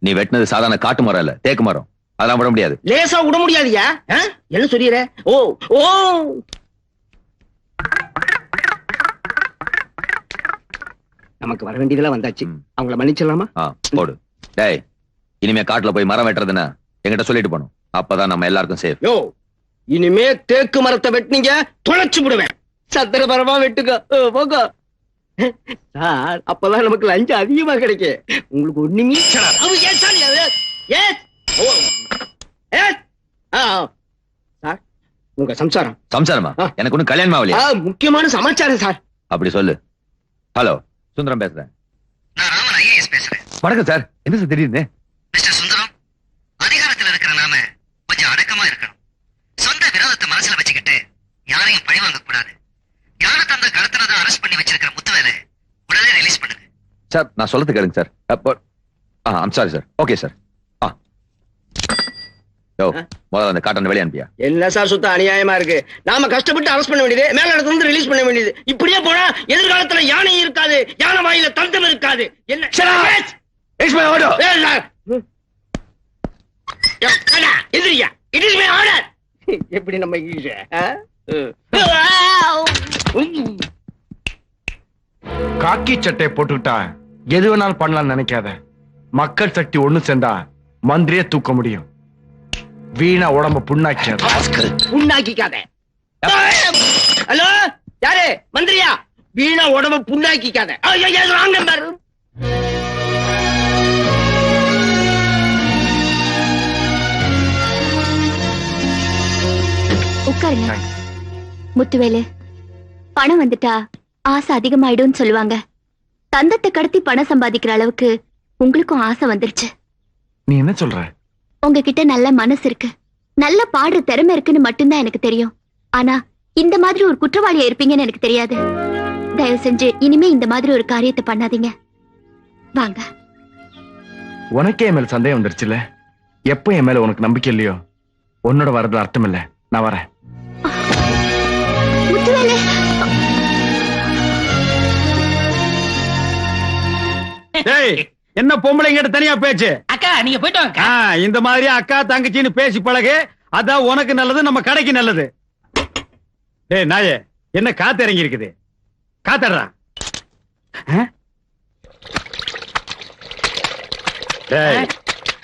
நீ வெட்டினது சாதாரண காட்டு மரம் இல்ல, தேக்கு மரம். அதெல்லாம் விட முடியாது. லேசா விட முடியாதியா? என்ன சொல்லிடுற? ஓ ஓ, நமக்கு வர வேண்டியதெல்லாம் வந்தாச்சு. அவங்கள மன்னிச்சிடலாமா? போடு. டேய், இனிமே காட்டுல போய் மரம் வெட்டுறதுன்னா என்கிட்ட சொல்லிட்டு போகணும். அப்பதான் நம்ம எல்லாருக்கும் சேஃப். யோ, இனிமே தேக்கு மரத்தை வெட்டினீங்க தொலைச்சு விடுவேன். சத்திர மரமா வெட்டுங்க. போங்க சார், அப்பதான் நமக்கு லஞ்சம் அதிகமா கிடைக்கும். உங்களுக்கு ஒண்ணுமே சார், உங்க சம்சாரம். சம்சாரமா? எனக்கு ஒண்ணு கல்யாணம் ஆகலையா? முக்கியமான சமாச்சாரம் சார். அப்படி சொல்லு. ஹலோ, சுந்தரம் பேசுறேன். நான் ராமன் ஐஏஎஸ் பேசுறேன். வணக்கம் சார். என்ன சார் திடீர்னு? மிஸ்டர் சுந்தரம், அதிகாரத்தில் இருக்கிற நாம கொஞ்சம் அடக்கமா இருக்கணும். சொந்த விரோதத்தை மனசுல வச்சுக்கிட்டு யாரையும் பழி வாங்க கூடாது. ஞான தந்த கடத்தினதை அரெஸ்ட் பண்ணி வச்சிருக்கிற முத்துவேலை உடனே ரிலீஸ் பண்ணுங்க. சார், நான் சொல்லது கேளுங்க sir. I'm sorry sir. Okay sir. முதல்ல அந்த காட்டன் வெளியே அனுப்பியா? என்ன சார் சுத்த அநியாயமா இருக்கு. நாம கஷ்டப்பட்டு அரெஸ்ட் பண்ண வேண்டியது, மேல இடத்துல இருந்து ரிலீஸ் பண்ண வேண்டியது. இப்படியே போனா எதிர்காலத்துல யானை இருக்காது, யானை வாயில தந்தம் இருக்காது. என்ன எதிரியா? It is my order. எப்படி நம்ம இங்கிலீஷ்? காக்கி சட்டை போட்டுக்கிட்டா எது வேணாலும் பண்ணலாம்னு நினைக்காத. மக்கள் சக்தி ஒண்ணு சேர்ந்தா மந்திரியே தூக்க முடியும். வீணா உடம்ப புண்ணாக்கிக்காத. ஹலோ, யாரு? மந்திரியா? வீணா உடம்ப புண்ணாக்கிக்காத. உட்காருங்க. முத்துவேலு, பணம் வந்துட்டா ஆசை அதிகமாயிடும் சொல்லுவாங்க. தந்தத்தை கடத்தி பணம் சம்பாதிக்கிற அளவுக்கு உங்களுக்கும் ஆசை வந்துருச்சு. நீ என்ன சொல்ற? உங்ககிட்ட நல்ல மனசு இருக்கு, நல்ல பாடுற திறமை இருக்குன்னு மட்டும்தான் எனக்கு தெரியும். ஆனா இந்த மாதிரி ஒரு குற்றவாளியா இருப்பீங்கன்னு எனக்கு தெரியாது. தயவு செஞ்சு இனிமே இந்த மாதிரி ஒரு காரியத்தை பண்ணாதீங்க. வாங்க. உனக்கே என் மேல சந்தேகம் வந்துருச்சுல. எப்ப என் மேல உனக்கு நம்பிக்கை இல்லையோ உன்னோட வரதுல அர்த்தம் இல்ல. நான் வரேன். முத்துவேலு, என்ன பொம்பளைங்கிட்ட தனியா பேச்சு? அக்கா நீங்க போயிட்டு வாங்க. இந்த மாதிரி அக்கா தங்கச்சின்னு பேசி பழகு. அதான் உனக்கு நல்லது, நம்ம கடைக்கு நல்லது. டேய் நாயே, என்ன காத்து இறங்கி இருக்குது? காத்தடுறா. டேய்,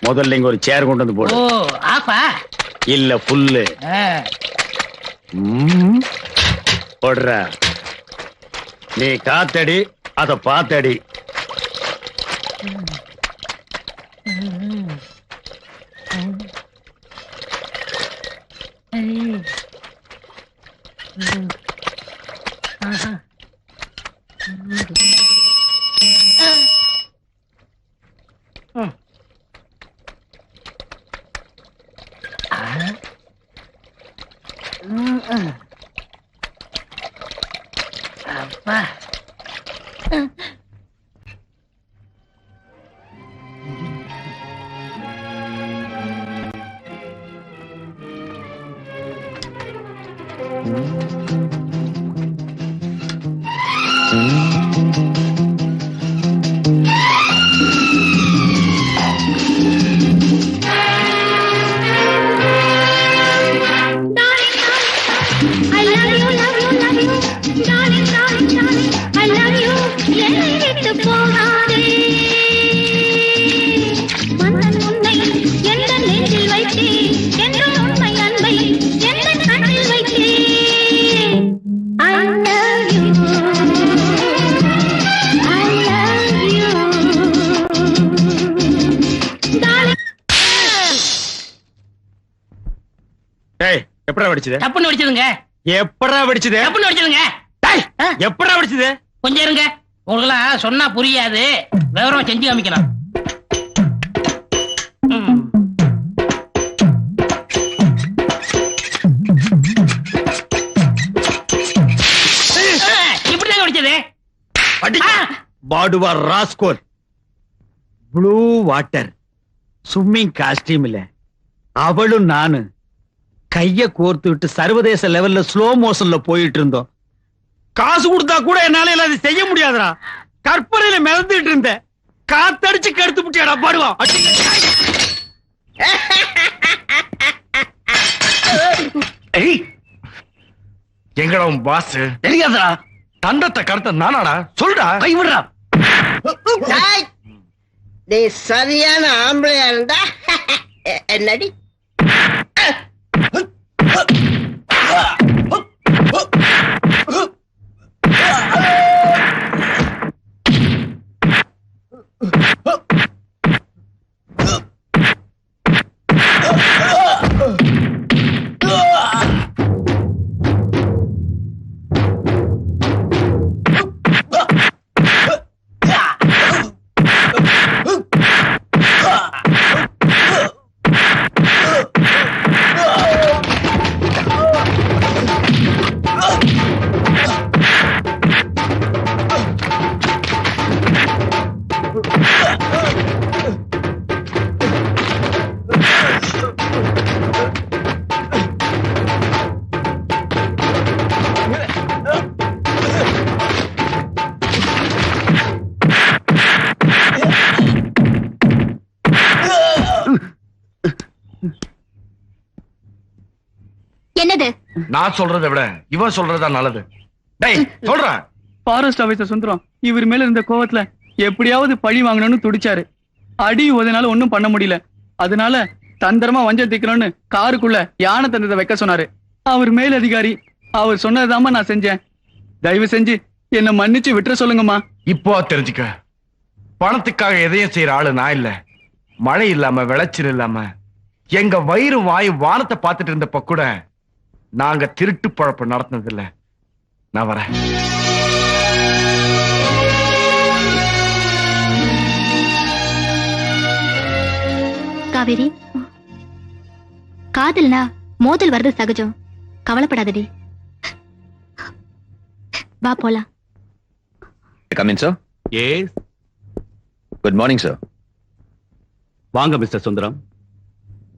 முதல்ல இங்க ஒரு சேர் கொண்டு வந்து போடு. ஆஃபா இல்ல புல்லு போடுற. நீ காத்தடி, அத பாத்தடி. அப்பா எப்படா வெடிச்சது? தப்புன்னு வெடிச்சதுங்க. எப்படா வெடிச்சது? தப்புன்னு வெடிச்சதுங்க. எப்படா வெடிச்சது? கொஞ்சம் இருங்க, உங்களுக்கெல்லாம் சொன்னா புரியாது, விவரம் செஞ்சு காமிக்கலாம். இப்படிதான் வெடிச்சது. பாடுவா rascal. Blue water swimming costume இல்ல, அவளும் நானு கைய கோர்த்து விட்டு சர்வதேச லெவல்ல ஸ்லோ மோஷன்ல போயிட்டு இருந்தோம். காசு கொடுத்தா கூட என்னால அதை செய்ய முடியாதுடா. கற்பனையில மிதந்துட்டு இருந்த காத்தடிச்சு கெடுத்து முட்டியாடா பாடுவா. எங்கடா உன் பாஸ்? தெரியாதா? தந்தத்தை கடத்த நானாடா? சொல்றா. கைவிடுறா. நீ சரியான ஆம்பளையா இருந்தா என்னடி? நான் சொல்றதை விட இவன் சொல்றதா நல்லது. டேய் சொல்றேன். ஃபாரஸ்ட் ஆபீசர் சுந்தரம் இவர் மேல இருந்த கோவத்துல எப்படியாவது பழி வாங்கணும்னு துடிச்சாரு. அடி உதனால ஒண்ணும் பண்ண முடியல. அதனால தந்திரமா வஞ்சம் தீக்கணும்னு காருக்குள்ள யானை தந்தத்தை வைக்க சொன்னாரு. அவர் மேல் அதிகாரி. அவர் சொன்னதாமா நான் செஞ்சேன். தயவு செஞ்சு என்ன மன்னிச்சு விட்டுற சொல்லுங்கம்மா. இப்போ தெரிஞ்சுக்க, பணத்துக்காக எதையும் செய்யற ஆளு நான் இல்ல. மழை இல்லாம விளைச்சல் இல்லாம எங்க வயிறு வாயு வானத்தை பார்த்துட்டு இருந்தப்ப கூட நாங்க திருட்டு பழப்பம் நடத்தினது இல்ல. நான் வரேன். காவேரி, காதல்னா மோதல் வர்றது சகஜம். கவலைப்படாதடி. வா போலாம். Coming sir. Yes. Good morning sir. வாங்க மிஸ்டர் சுந்தரம்.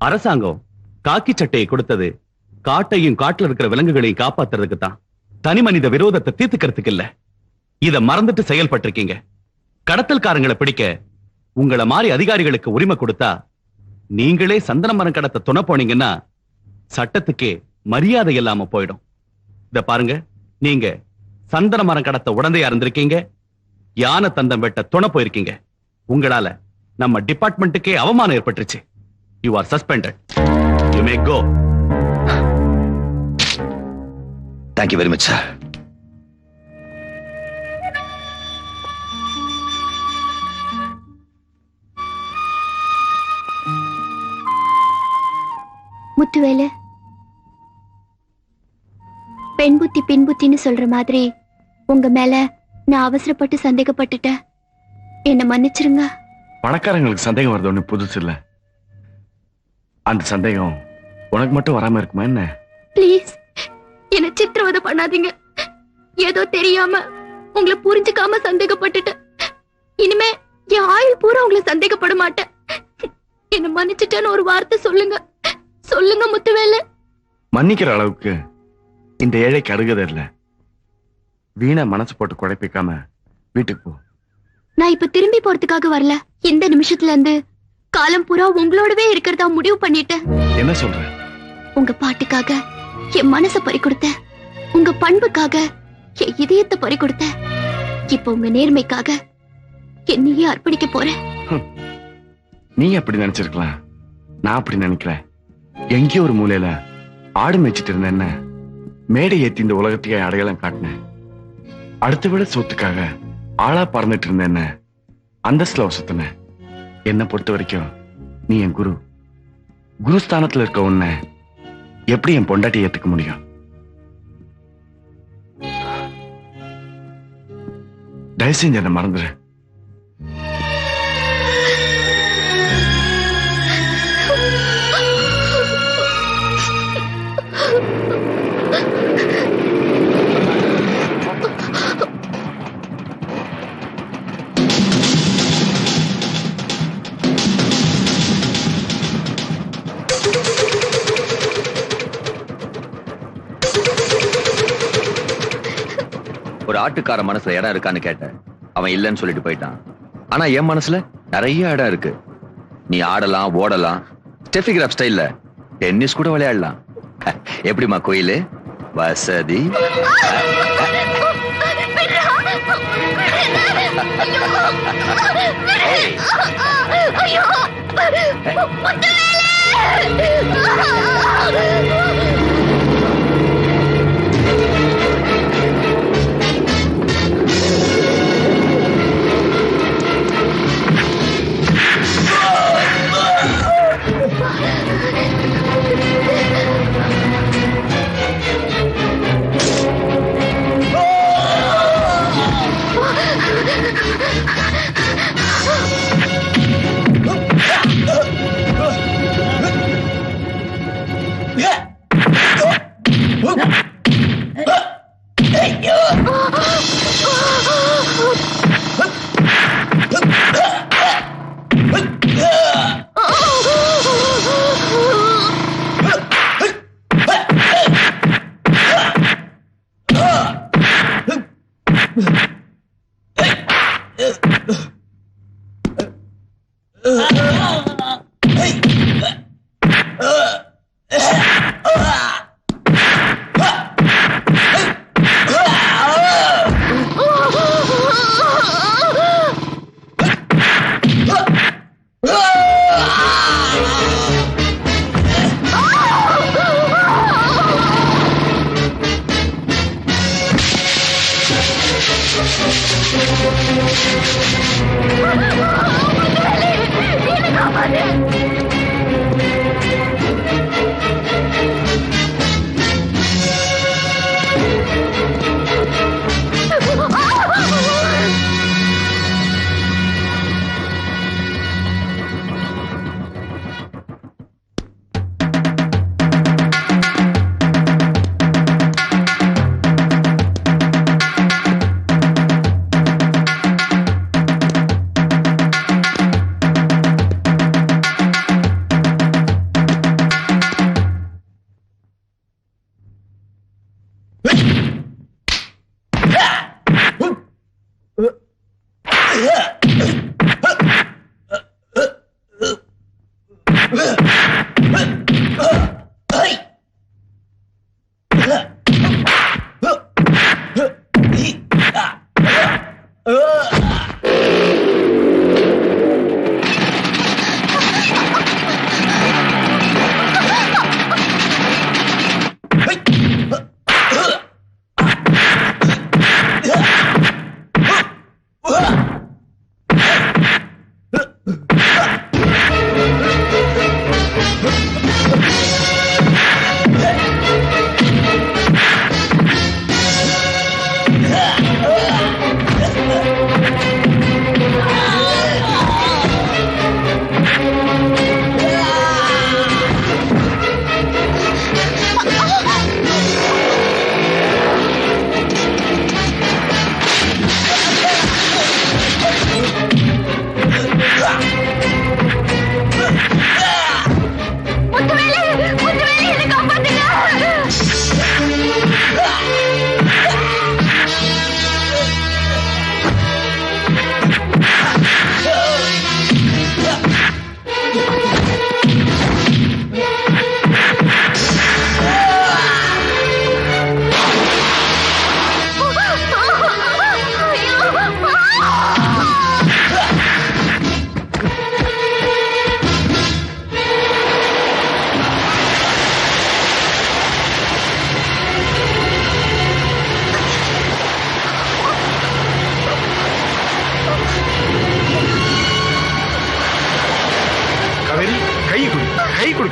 அரசாங்கம் காக்கி சட்டையை கொடுத்தது காட்டையும் காட்டுல இருக்கிற விலங்குகளையும் காப்பாத்துறதுக்கு தான், தனி மனித விரோதத்தை தீர்த்துக்கிறதுக்கு இல்ல. இத மறந்துட்டு செயல்பட்டிருக்கீங்க. கடத்தல்காரங்களை பிடிக்க உங்களை மாதிரி அதிகாரிகளுக்கு உரிமை கொடுத்தா நீங்களே சந்தன மரம் கடத்த துணை போனீங்கன்னா சட்டத்துக்கே மரியாதை இல்லாம போயிடும். இத பாருங்க, நீங்க சந்தன மரம் கடத்த உடந்தையா இருந்திருக்கீங்க, யானை தந்தம் வெட்ட துணை போயிருக்கீங்க. உங்களால நம்ம டிபார்ட்மெண்ட்டுக்கே அவமானம் ஏற்பட்டுருச்சு. You are suspended. You may go. Thank you very much sir. Muthuvelu, பெண் புத்தி பின் புத்தின்னு சொல்ற மாதிரி உங்க மேல நான் அவசரப்பட்டு சந்தேகப்பட்டுட்டேன். என்ன மன்னிச்சிருங்க. பணக்காரங்களுக்கு சந்தேகம் வருது ஒண்ணு புதுசு இல்ல. அந்த சந்தேகம் உனக்கு மட்டும் வராம இருக்குமா என்ன? ப்ளீஸ் என்ன சித்திரவதை பண்ணாதீங்க. ஏதோ தெரியாம உங்களை புரிஞ்சுக்காம சந்தேகப்பட்டுட்டேன். இனிமே என் ஆயுள் பூரா உங்களை சந்தேகப்பட மாட்டேன். என்ன மன்னிச்சுட்டேன்னு ஒரு வார்த்தை சொல்லுங்க. சொல்லுங்க முத்துவேலு. மன்னிக்கிற அளவுக்கு இந்த ஏழைக்கு அருகதை இல்ல. வீணா மனசு போட்டு குழப்பிக்காம வீட்டுக்கு போ. நான் இப்ப திரும்பி போறதுக்காக வரல. இந்த நிமிஷத்துல இருந்து காலம் பூரா உங்களோடவே இருக்கிறதா முடிவு பண்ணிட்டேன். என்ன சொல்ற? உங்க பாட்டுக்காக என் மனச பறி கொடுத்தேன். உங்க பண்புக்காக என் இதயத்தை பறி கொடுத்தேன். இப்ப உங்க நேர்மைக்காக என்னையே அர்ப்பணிக்க போறேன். நீ அப்படி நினைச்சிருக்கலாம், நான் அப்படி நினைக்கிறேன். எங்கேயோ ஒரு மூலையில ஆடு மேய்ச்சிட்டு இருந்த என்ன மேடை ஏத்தி இந்த உலகத்தையே அடையாளம் காட்டினேன். அடுத்த விட சொத்துக்காக ஆளா பறந்துட்டு இருந்த என்ன அந்தஸ்துல வசத்தின. என்னை பொறுத்த வரைக்கும் நீ என் குரு. குருஸ்தானத்துல இருக்க உன்னை எப்படி என் பொண்டாட்டி ஏத்துக்க முடியும்? தயவு செஞ்சு என்ன மறந்துரு. ஒரு ஆட்டுக்கார மனசுல இடம் இருக்கான்னு கேட்டேன். அவன் இல்லைன்னு சொல்லிட்டு போயிட்டான். ஆனா என் மனசுல நிறைய இடம் இருக்கு. நீ ஆடலாம், ஓடலாம், ஸ்டெஃபிகிராப் ஸ்டைல்ல டென்னிஸ் கூட விளையாடலாம். எப்படிமா கோயிலு வசதி?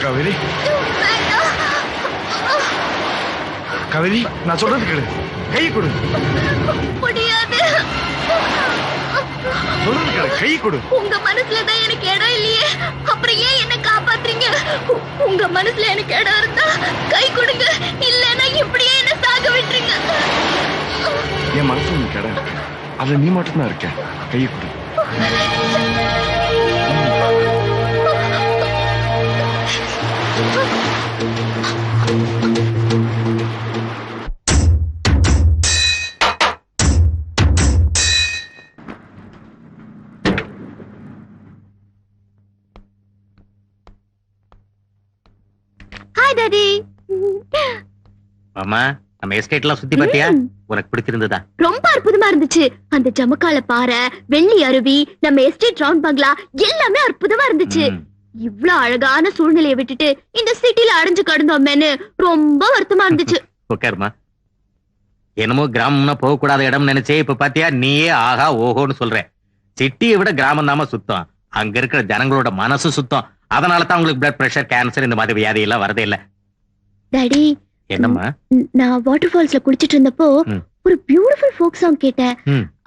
காவேரி காவேரி நான் சொல்றது கேளு கை கொடு முடியாது சொல்றது கேளு கை கொடு உங்க மனசுலதான் எனக்கு இடம் இல்லையே அப்புறம் ஏன் என்ன காப்பாத்துறீங்க உங்க மனசுல எனக்கு இடம் இருந்தா கை கொடுங்க இல்லன்னா இப்படியே என்ன சாக விட்டுருங்க என் மனசுல உனக்கு இடம் இருக்கு அதுல நீ மட்டும்தான் இருக்க கை கொடு ஹாய் டாடி அம்மா நம்ம எஸ்டேட்லாம் சுத்தி பாத்தியா உனக்கு பிடிச்சிருந்ததா ரொம்ப அற்புதமா இருந்துச்சு அந்த ஜமக்கால பாறை வெள்ளி அருவி நம்ம எஸ்டேட் ரவுண்ட் பங்களா எல்லாமே அற்புதமா இருந்துச்சு இவ்ளோ அழகான சூழ்நிலையை விட்டுட்டு இந்த சிட்டில அடைஞ்சு கடந்தோமேன்னு ரொம்ப வருத்தமா இருந்துச்சு உட்காருமா என்னமோ கிராமம்னா போக கூடாத இடம் நினைச்சே இப்ப பாத்தியா நீயே ஆஹா ஓஹோன்னு சொல்ற சிட்டியை விட கிராமம் தாம சுத்தம் அங்க இருக்கிற ஜனங்களோட மனசு சுத்தம் அதனாலதான் உங்களுக்கு பிளட் பிரஷர் கேன்சர் இந்த மாதிரி வியாதி எல்லாம் வரதே இல்ல டாடி என்னம்மா நான் வாட்டர் ஃபால்ஸ்ல குளிச்சிட்டு இருந்தப்போ ஒரு பியூட்டிஃபுல் ஃபோக் சாங் கேட்டேன்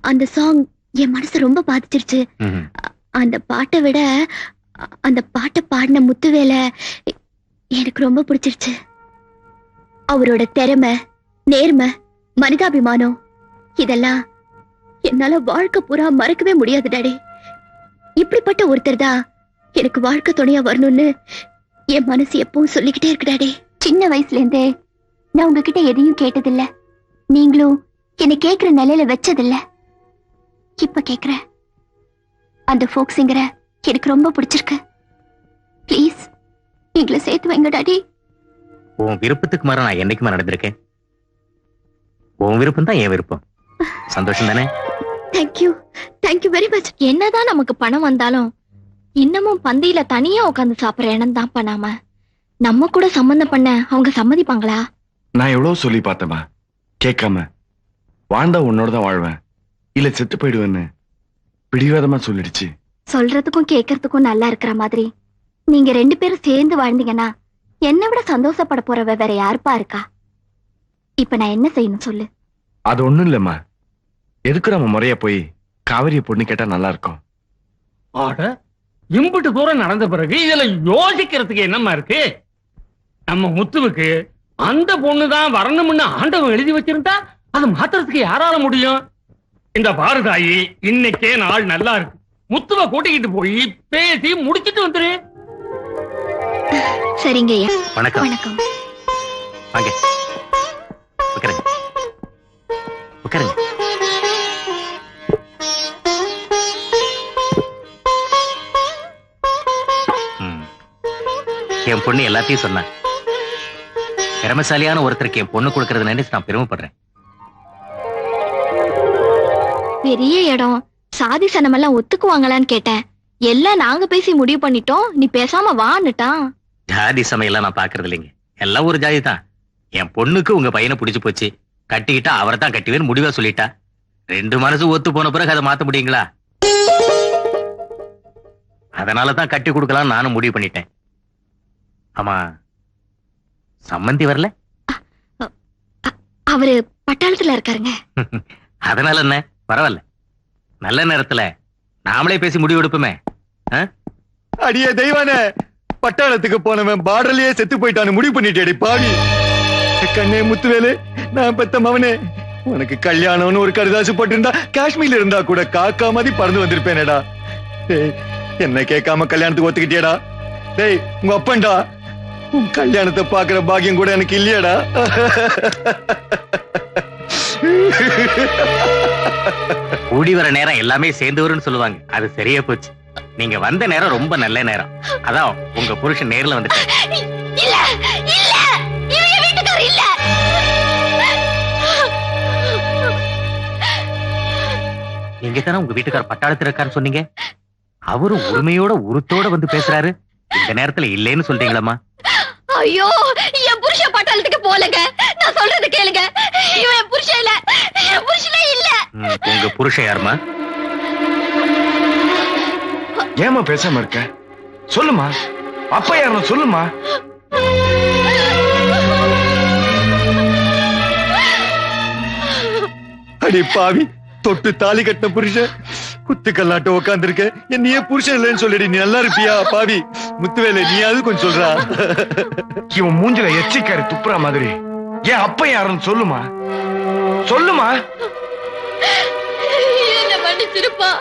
அந்த சாங் என் மனசை ரொம்ப பாதிச்சிருச்சு அந்த பாட்டை விட அந்த பாட்டை பாடின முத்துவேலை எனக்கு ரொம்ப பிடிச்சிருச்சு அவரோட திறமை நேர்மை மனிதாபிமானம் இதெல்லாம் என்னால வாழ்க்கை பூரா மறக்கவே முடியாது டாடி இப்படிப்பட்ட ஒருத்தர் தான் எனக்கு வாழ்க்கை துணையா வரணும்னு என் மனசு எப்பவும் சொல்லிக்கிட்டே இருக்கு டாடி சின்ன வயசுல இருந்தே நான் உங்ககிட்ட எதையும் கேட்டதில்ல நீங்களும் என்னை கேக்குற நிலையில வச்சதில்ல இப்ப கேக்குறேன் அந்த ஃபோக் சிங்கரை எனக்கு ரொம்ப பிடிச்சிருக்கு ப்ளீஸ் எங்களை சேர்த்து வைங்க டாடி உன் விருப்பத்துக்கு மாற நான் என்னைக்குமா நடந்திருக்கேன் உன் விருப்பம் தான் என் விருப்பம் சந்தோஷம் தானே தேங்க்யூ வெரி மச் என்னதான் நமக்கு பணம் வந்தாலும் இன்னமும் பந்தியில தனியா உட்காந்து சாப்பிடுற இடம் தான் பண்ணாம நம்ம கூட சம்பந்தம் பண்ண அவங்க சம்மதிப்பாங்களா நான் எவ்வளவு சொல்லி பார்த்தேமா கேட்காம வாழ்ந்தா உன்னோட தான் வாழ்வேன் இல்ல செத்து போயிடுவேன்னு பிடிவாதமா சொல்லிடுச்சு. சொல்றதுக்கும் கேட்கறதுக்கும் நல்லா இருக்கிற மாதிரி நீங்க 2 பேரும் சேர்ந்து வாழ்ந்தீங்கன்னா என்னை விட சந்தோஷப்பட போறவ வேற யாருப்பா இருக்கா? இப்ப நான் என்ன செய்யணும் சொல்லு. அது ஒண்ணும் இல்லம்மா, எதுக்கு நம்ம முறையா போய் காவிரிய பொண்ணு கேட்டா நல்லா இருக்கும். ஆட இம்புட்டு தூரம் நடந்த பிறகு இதுல யோசிக்கிறதுக்கு என்னமா இருக்கு? நம்ம முத்துவுக்கு அந்த பொண்ணுதான் வரணும்னு ஆண்டவன் எழுதி வச்சிருந்தா அதை மாத்துறதுக்கு யாரால முடியும்? இந்த பாரதாயி இன்னைக்கே நாள் நல்லா இருக்கு, முத்துவ கூட்டிக்கிட்டு போய் பேசி முடிச்சிட்டு வந்துரு. சரிங்க ஐயா. வணக்கம். வணக்கம். வாங்க உட்காருங்க உட்காருங்க. என் பொண்ணு எல்லாத்தையும் சொன்ன. திறமைசாலியான ஒருத்தருக்கு என் பொண்ணு கொடுக்கறது நினைச்சு நான் பெருமைப்படுறேன். பெரிய இடம் சாதி சனமெல்லாம் ஒத்துக்குவாங்களான்னு கேட்டேன். எல்லாம் நாங்க பேசி முடிவு பண்ணிட்டோம், நீ பேசாம வான்னுட்டான். ஜாதி சமையெல்லாம் நான் பாக்குறது இல்லைங்க, எல்லாம் ஒரு ஜாதி தான். என் பொண்ணுக்கு உங்க பையனை பிடிச்சு போச்சு, கட்டிக்கிட்டா அவரை தான் கட்டுவேன்னு முடிவா சொல்லிட்டா. 2 மனசு ஒத்து போன பிறகு அதை மாத்த முடியுங்களா? அதனாலதான் கட்டி கொடுக்கலாம் நானும் முடிவு பண்ணிட்டேன். ஆமா, சம்மந்தி வரல? அவரு பட்டாளத்துல இருக்காருங்க. அதனால என்ன, பரவாயில்ல. நல்ல நேரத்துல நாமளே பேசி முடிவு எடுப்போமே. அடியே தெய்வானே, பட்டாளத்துக்கு போனவன் பார்டர்லயே செத்து போயிட்டான்னு முடிவு பண்ணிட்டேடி பாவி. கண்ணே முத்துவேலு, நான் பெத்த மவனே, உனக்கு கல்யாணம்னு ஒரு கடுதாசு போட்டிருந்தா காஷ்மீர்ல இருந்தா கூட காக்கா மாதிரி பறந்து வந்திருப்பேனேடா. டேய், என்ன கேட்காம கல்யாணத்துக்கு ஒத்துக்கிட்டியடா? டேய், உங்க அப்பன்டா, உன் கல்யாணத்தை பாக்குற பாக்கியம் கூட எனக்கு இல்லையாடா? கூடி வர நேரம் எல்லாமே சேர்ந்து வரும்னு சொல்லுவாங்க, அது சரியா போச்சு. நீங்க வந்த நேரம் ரொம்ப நல்ல நேரம். அதான் உங்க புருஷன் நேர்ல வந்துட்டாரு. இல்ல இல்ல, இவன் என் வீட்டுக்காரர் இல்ல. நீங்க தானே உங்க வீட்டுக்காரர் பட்டாளத்துல இருக்காருன்னு சொன்னீங்க. அவரு உரிமையோட உருத்தோட வந்து பேசுறாரு, இந்த நேரத்துல இல்லைன்னு சொல்றீங்களா? ஐயோ, என் புருஷன் பட்டாளத்துக்கு போலங்க, நான் சொல்றது கேளுங்க. இவன் என் புருஷன் இல்ல, என் புருஷனே இல்ல. உங்க புருஷன் யாருமா? ஏமா பேசாம இருக்க? சொல்லுமா, அப்பா யாரும் சொல்லுமா. அடி பாவி, தொட்டு தாலி கட்டின புருஷன் குத்துக்கல்லாட்ட உட்காந்துருக்க, என்னையே புருஷன் இல்லைன்னு சொல்லிடி. நீ நல்லா இருப்பியா பாவி? முத்துவேலை, நீயாவது கொஞ்சம் சொல்றா. இவன் மூஞ்சில எச்சிக்காரி துப்புற மாதிரி ஏன் அப்ப யாருன்னு சொல்லுமா, சொல்லுமா. என்ன மன்னிச்சிருப்பா,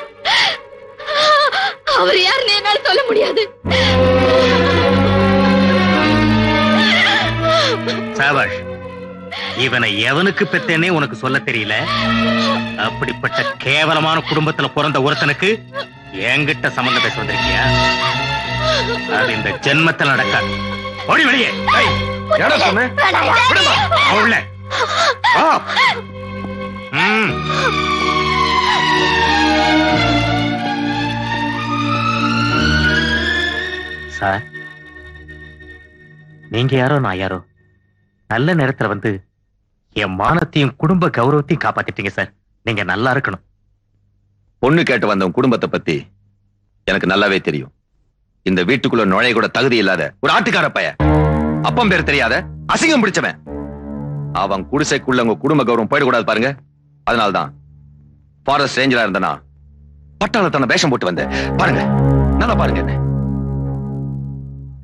அவர் யாருன்னு என்னால சொல்ல முடியாது. சாபாஷ், இவனை எவனுக்கு பெத்தேனே உனக்கு சொல்ல தெரியல. அப்படிப்பட்ட கேவலமான குடும்பத்துல பிறந்த ஒருத்தனுக்கு என்கிட்ட சம்பந்தம் பேச வந்திருக்கியா? அது இந்த ஜென்மத்தில் நடக்காது. ஓடி வெளியே. யாரா சொன்ன? விடுமா, அவள. சார், நீங்க யாரோ நான் யாரோ, நல்ல நேரத்துல வந்து என் மானத்தையும் குடும்ப கௌரவத்தையும் காப்பாத்திட்டீங்க சார். நீங்க நல்லா இருக்கணும். பொண்ணு கேட்டு வந்த குடும்பத்தை பத்தி எனக்கு நல்லாவே தெரியும். இந்த வீட்டுக்குள்ள நுழைய கூட தகுதி இல்லாத ஒரு ஆட்டுக்கார பைய, அப்பம் பேர் தெரியாத அசிங்கம் பிடிச்சவன். அவன் குடிசைக்குள்ள உங்க குடும்ப கௌரவம் போயிடக்கூடாது பாருங்க. அதனால்தான் ஃபாரஸ்ட் ரேஞ்சரா இருந்தனா பட்டாளத்தான வேஷம் போட்டு வந்தேன். பாருங்க, நல்லா பாருங்க என்ன.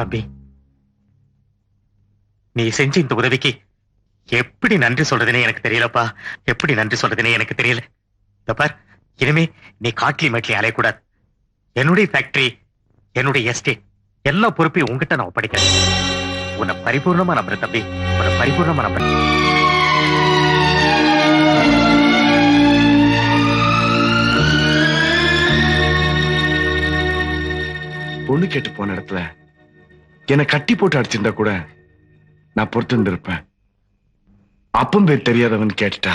தம்பி, நீ செஞ்ச இந்த உதவிக்கு எப்படி நன்றி சொல்றதுனே எனக்கு தெரியலப்பா. எப்படி நன்றி சொல்றதுனே எனக்கு தெரியல. பார், இனிமே நீ காட்லி மேட்லி அலையக்கூடாது. என்னுடைய ஃபேக்டரி, என்னுடைய எஸ்டேட் எல்லா பொறுப்பையும் உங்ககிட்ட நான் ஒப்படைக்கிறேன். உன்னை பரிபூர்ணமா நம்புறேன் தம்பி, உன்னை பரிபூர்ணமா நம்புறேன். பொண்ணு கேட்டு போன இடத்துல என்னை கட்டி போட்டு அடிச்சிருந்தா கூட நான் பொறுத்து இருந்திருப்பேன். அப்பம் பேர் தெரியாதவன் கேட்டுட்டா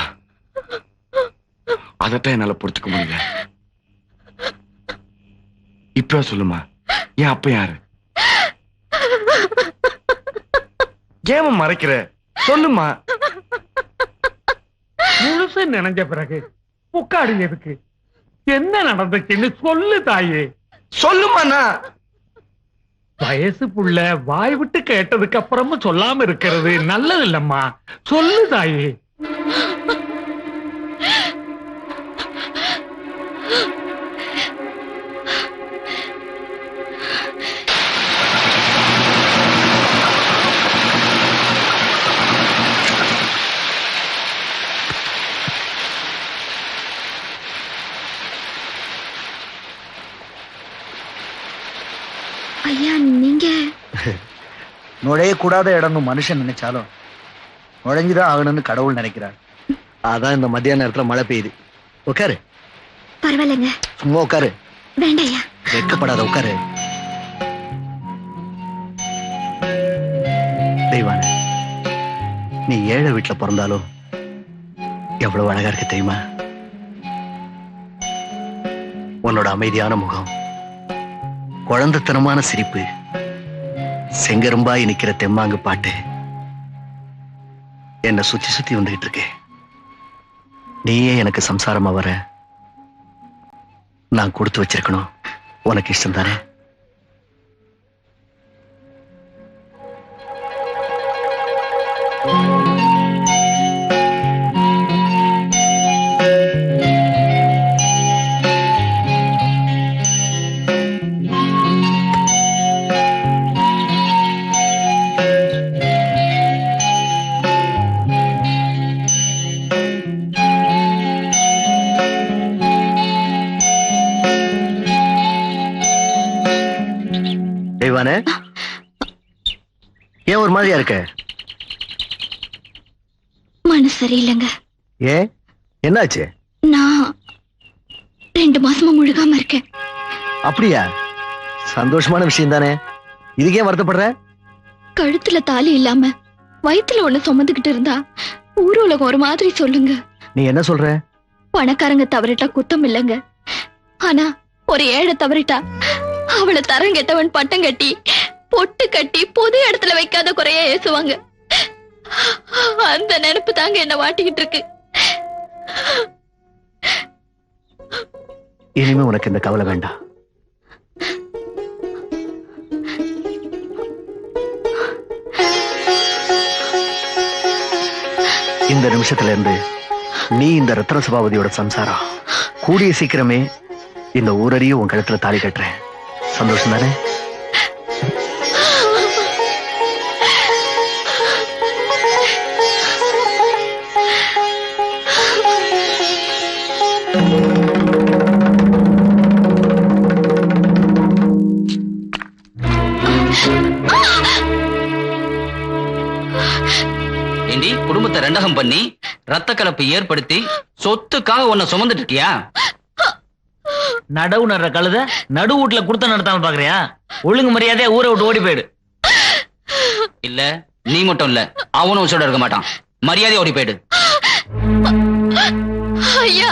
அதத்தான் என்னால பொறுத்துக்க முடியல. இப்ப சொல்லுமா, என் அப்ப யாரு? ஏமா மறைக்கிற? சொல்லுமா. முழுசு நினைஞ்ச பிறகு உட்காடு எதுக்கு? என்ன நடந்துச்சுன்னு சொல்லு தாயே. சொல்லுமாண்ணா. வயசு புள்ள வாய் விட்டு கேட்டதுக்கு அப்புறமும் சொல்லாம இருக்கிறது நல்லது இல்லம்மா. சொல்லு தாயே. ஐயா நீங்க நுழையக்கூடாத இடம்னு மனுஷன் நினைச்சாலும் நுழைஞ்சுதான் ஆகணும்னு கடவுள் நினைக்கிறார். அதான் இந்த மத்தியான நேரத்துல மழை பெய்யுது. உட்காரு. பரவாயில்லைங்க. சும்மா உட்காரு. வேண்டாயா. வெட்கப்படாத உட்காரு. தெய்வான, நீ ஏழை வீட்டுல பிறந்தாலும் எவ்வளவு அழகா இருக்கு தெரியுமா? உன்னோட அமைதியான முகம், குழந்தைத்தனமான சிரிப்பு, செங்கரும்பாய் நிக்கிற தெம்மாங்கு பாட்டு என்ன சுத்தி சுத்தி வந்துகிட்டு இருக்கு. நீயே எனக்கு சம்சாரமா வர நான் கொடுத்து வச்சிருக்கணும். உனக்கு இஷ்டம் தானே? ஏன் ஒரு மாதிரியா இருக்க? மனசு சரியில்லைங்க. ஏன், என்னாச்சு? நான் 2 மாசமா முழுகாம இருக்கேன். அப்படியா? சந்தோஷமான விஷயம் தானே. இதுக்கே வருத்தப்படுற? கழுத்துல தாலி இல்லாம வயித்துல ஒண்ணு சுமந்துகிட்டு இருந்தா ஊர் உலகம் ஒரு மாதிரி சொல்லுங்க. நீ என்ன சொல்ற? பணக்காரங்க தவறிட்டா குத்தம் இல்லைங்க. ஆனா ஒரு ஏழை தவறிட்டா அவளை தரம் கெட்டவன் பட்டம் கட்டி பொட்டு கட்டி பொது இடத்துல வைக்காத குறைய ஏசுவாங்க. அந்த நினைப்பு தாங்க என்ன வாட்டிக்கிட்டு இருக்கு. இனிமே உனக்கு இந்த கவலை வேண்டாம். இந்த நிமிஷத்துல இருந்து நீ இந்த ரத்ன சபாபதியோட சம்சாரம். கூடிய சீக்கிரமே இந்த ஊரறிய உன் கழுத்துல தாலி கட்டுறேன். சந்தோஷம் தானே? ஏண்டி குடும்பத்தை ரெண்டகம் பண்ணி ரத்த கலப்பு ஏற்படுத்தி சொத்துக்காக உன்னை சுமந்துட்டு இருக்கியா? நடவு நடுற கழுத நடு வீட்டுல குடுத்த நடத்தாம பாக்குறியா? ஒழுங்கு மரியாதையா ஊரை விட்டு ஓடி போயிடு. இல்ல நீ மட்டும் இல்ல, அவனும் உச்சோட இருக்க மாட்டான். மரியாதையா ஓடி போயிடு. ஐயா,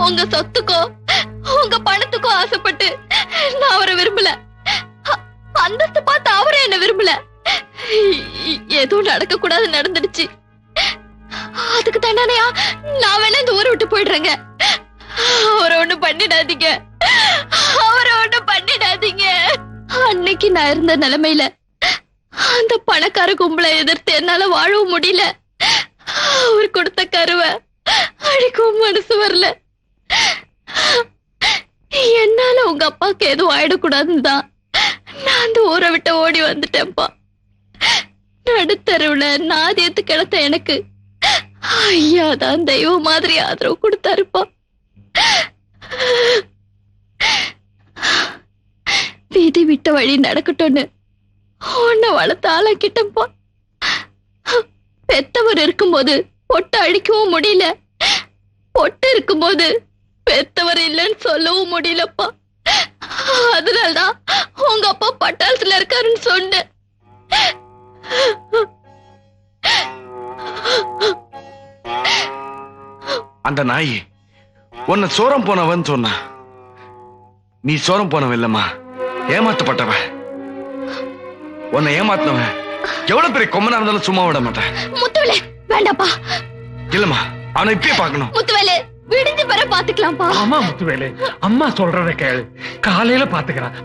உங்க சொத்துக்கோ உங்க பணத்துக்கோ ஆசைப்பட்டு நான் அவரை விரும்பல. அந்தஸ்து பார்த்து அவரே என்ன விரும்பல. எதுவும் நடக்க கூடாது நடந்துடுச்சு. அதுக்கு தண்டனையா நான் வேணா இந்த ஊரை விட்டு போயிடுறேங்க. அவரை ஒண்ணு பண்ணிடாதீங்க, அவரை ஒண்ணு பண்ணிடாதீங்க. அன்னைக்கு நான் இருந்த நிலைமையில அந்த பணக்கார கும்பலை எதிர்த்து என்னால வாழவும் முடியல. அவர் கொடுத்த கருவை அழிக்கவும் மனசு வரல. என்னால உங்க அப்பாவுக்கு எதுவும் ஆயிடக்கூடாதுன்னு தான் நான் அந்த ஊரை விட்டு ஓடி வந்துட்டேன்ப்பா. நடுத்தருவுல நாதியத்து கிடத்த எனக்கு ஐயா தான் தெய்வம் மாதிரி ஆதரவு கொடுத்தாருப்பா. வீதி விட்ட வழி நடக்கட்டும்னு உன்னை வளர்த்து ஆளாக்கிட்டப்பா. பெத்தவர் இருக்கும்போது பொட்டு அழிக்கவும் முடியல, பொட்டு இருக்கும்போது பெத்தவர் இல்லைன்னு சொல்லவும் முடியலப்பா. அதனால்தான் உங்க அப்பா பட்டாளத்துல இருக்காருன்னு சொன்னேன். அந்த நாய் உன்னை சோரம் போனவன் சொன்னா. நீ சோரம் போனவன் இல்லம்மா, ஏமாத்தப்பட்டவன். உன்னை ஏமாத்தினவன் எவ்வளவு பெரிய கொம்மனா இருந்தாலும் சும்மா விட மாட்டேன். முத்துவிலே வேண்டாப்பா. இல்லம்மா, அவனை இப்பயே பார்க்கணும். முத்துவேலு விடிஞ்சு வர பாத்துக்கலாம்ப்பா. ஆமா முத்துவேலு, அம்மா சொல்றத கேளு, காலையில பாத்துக்கிறான்.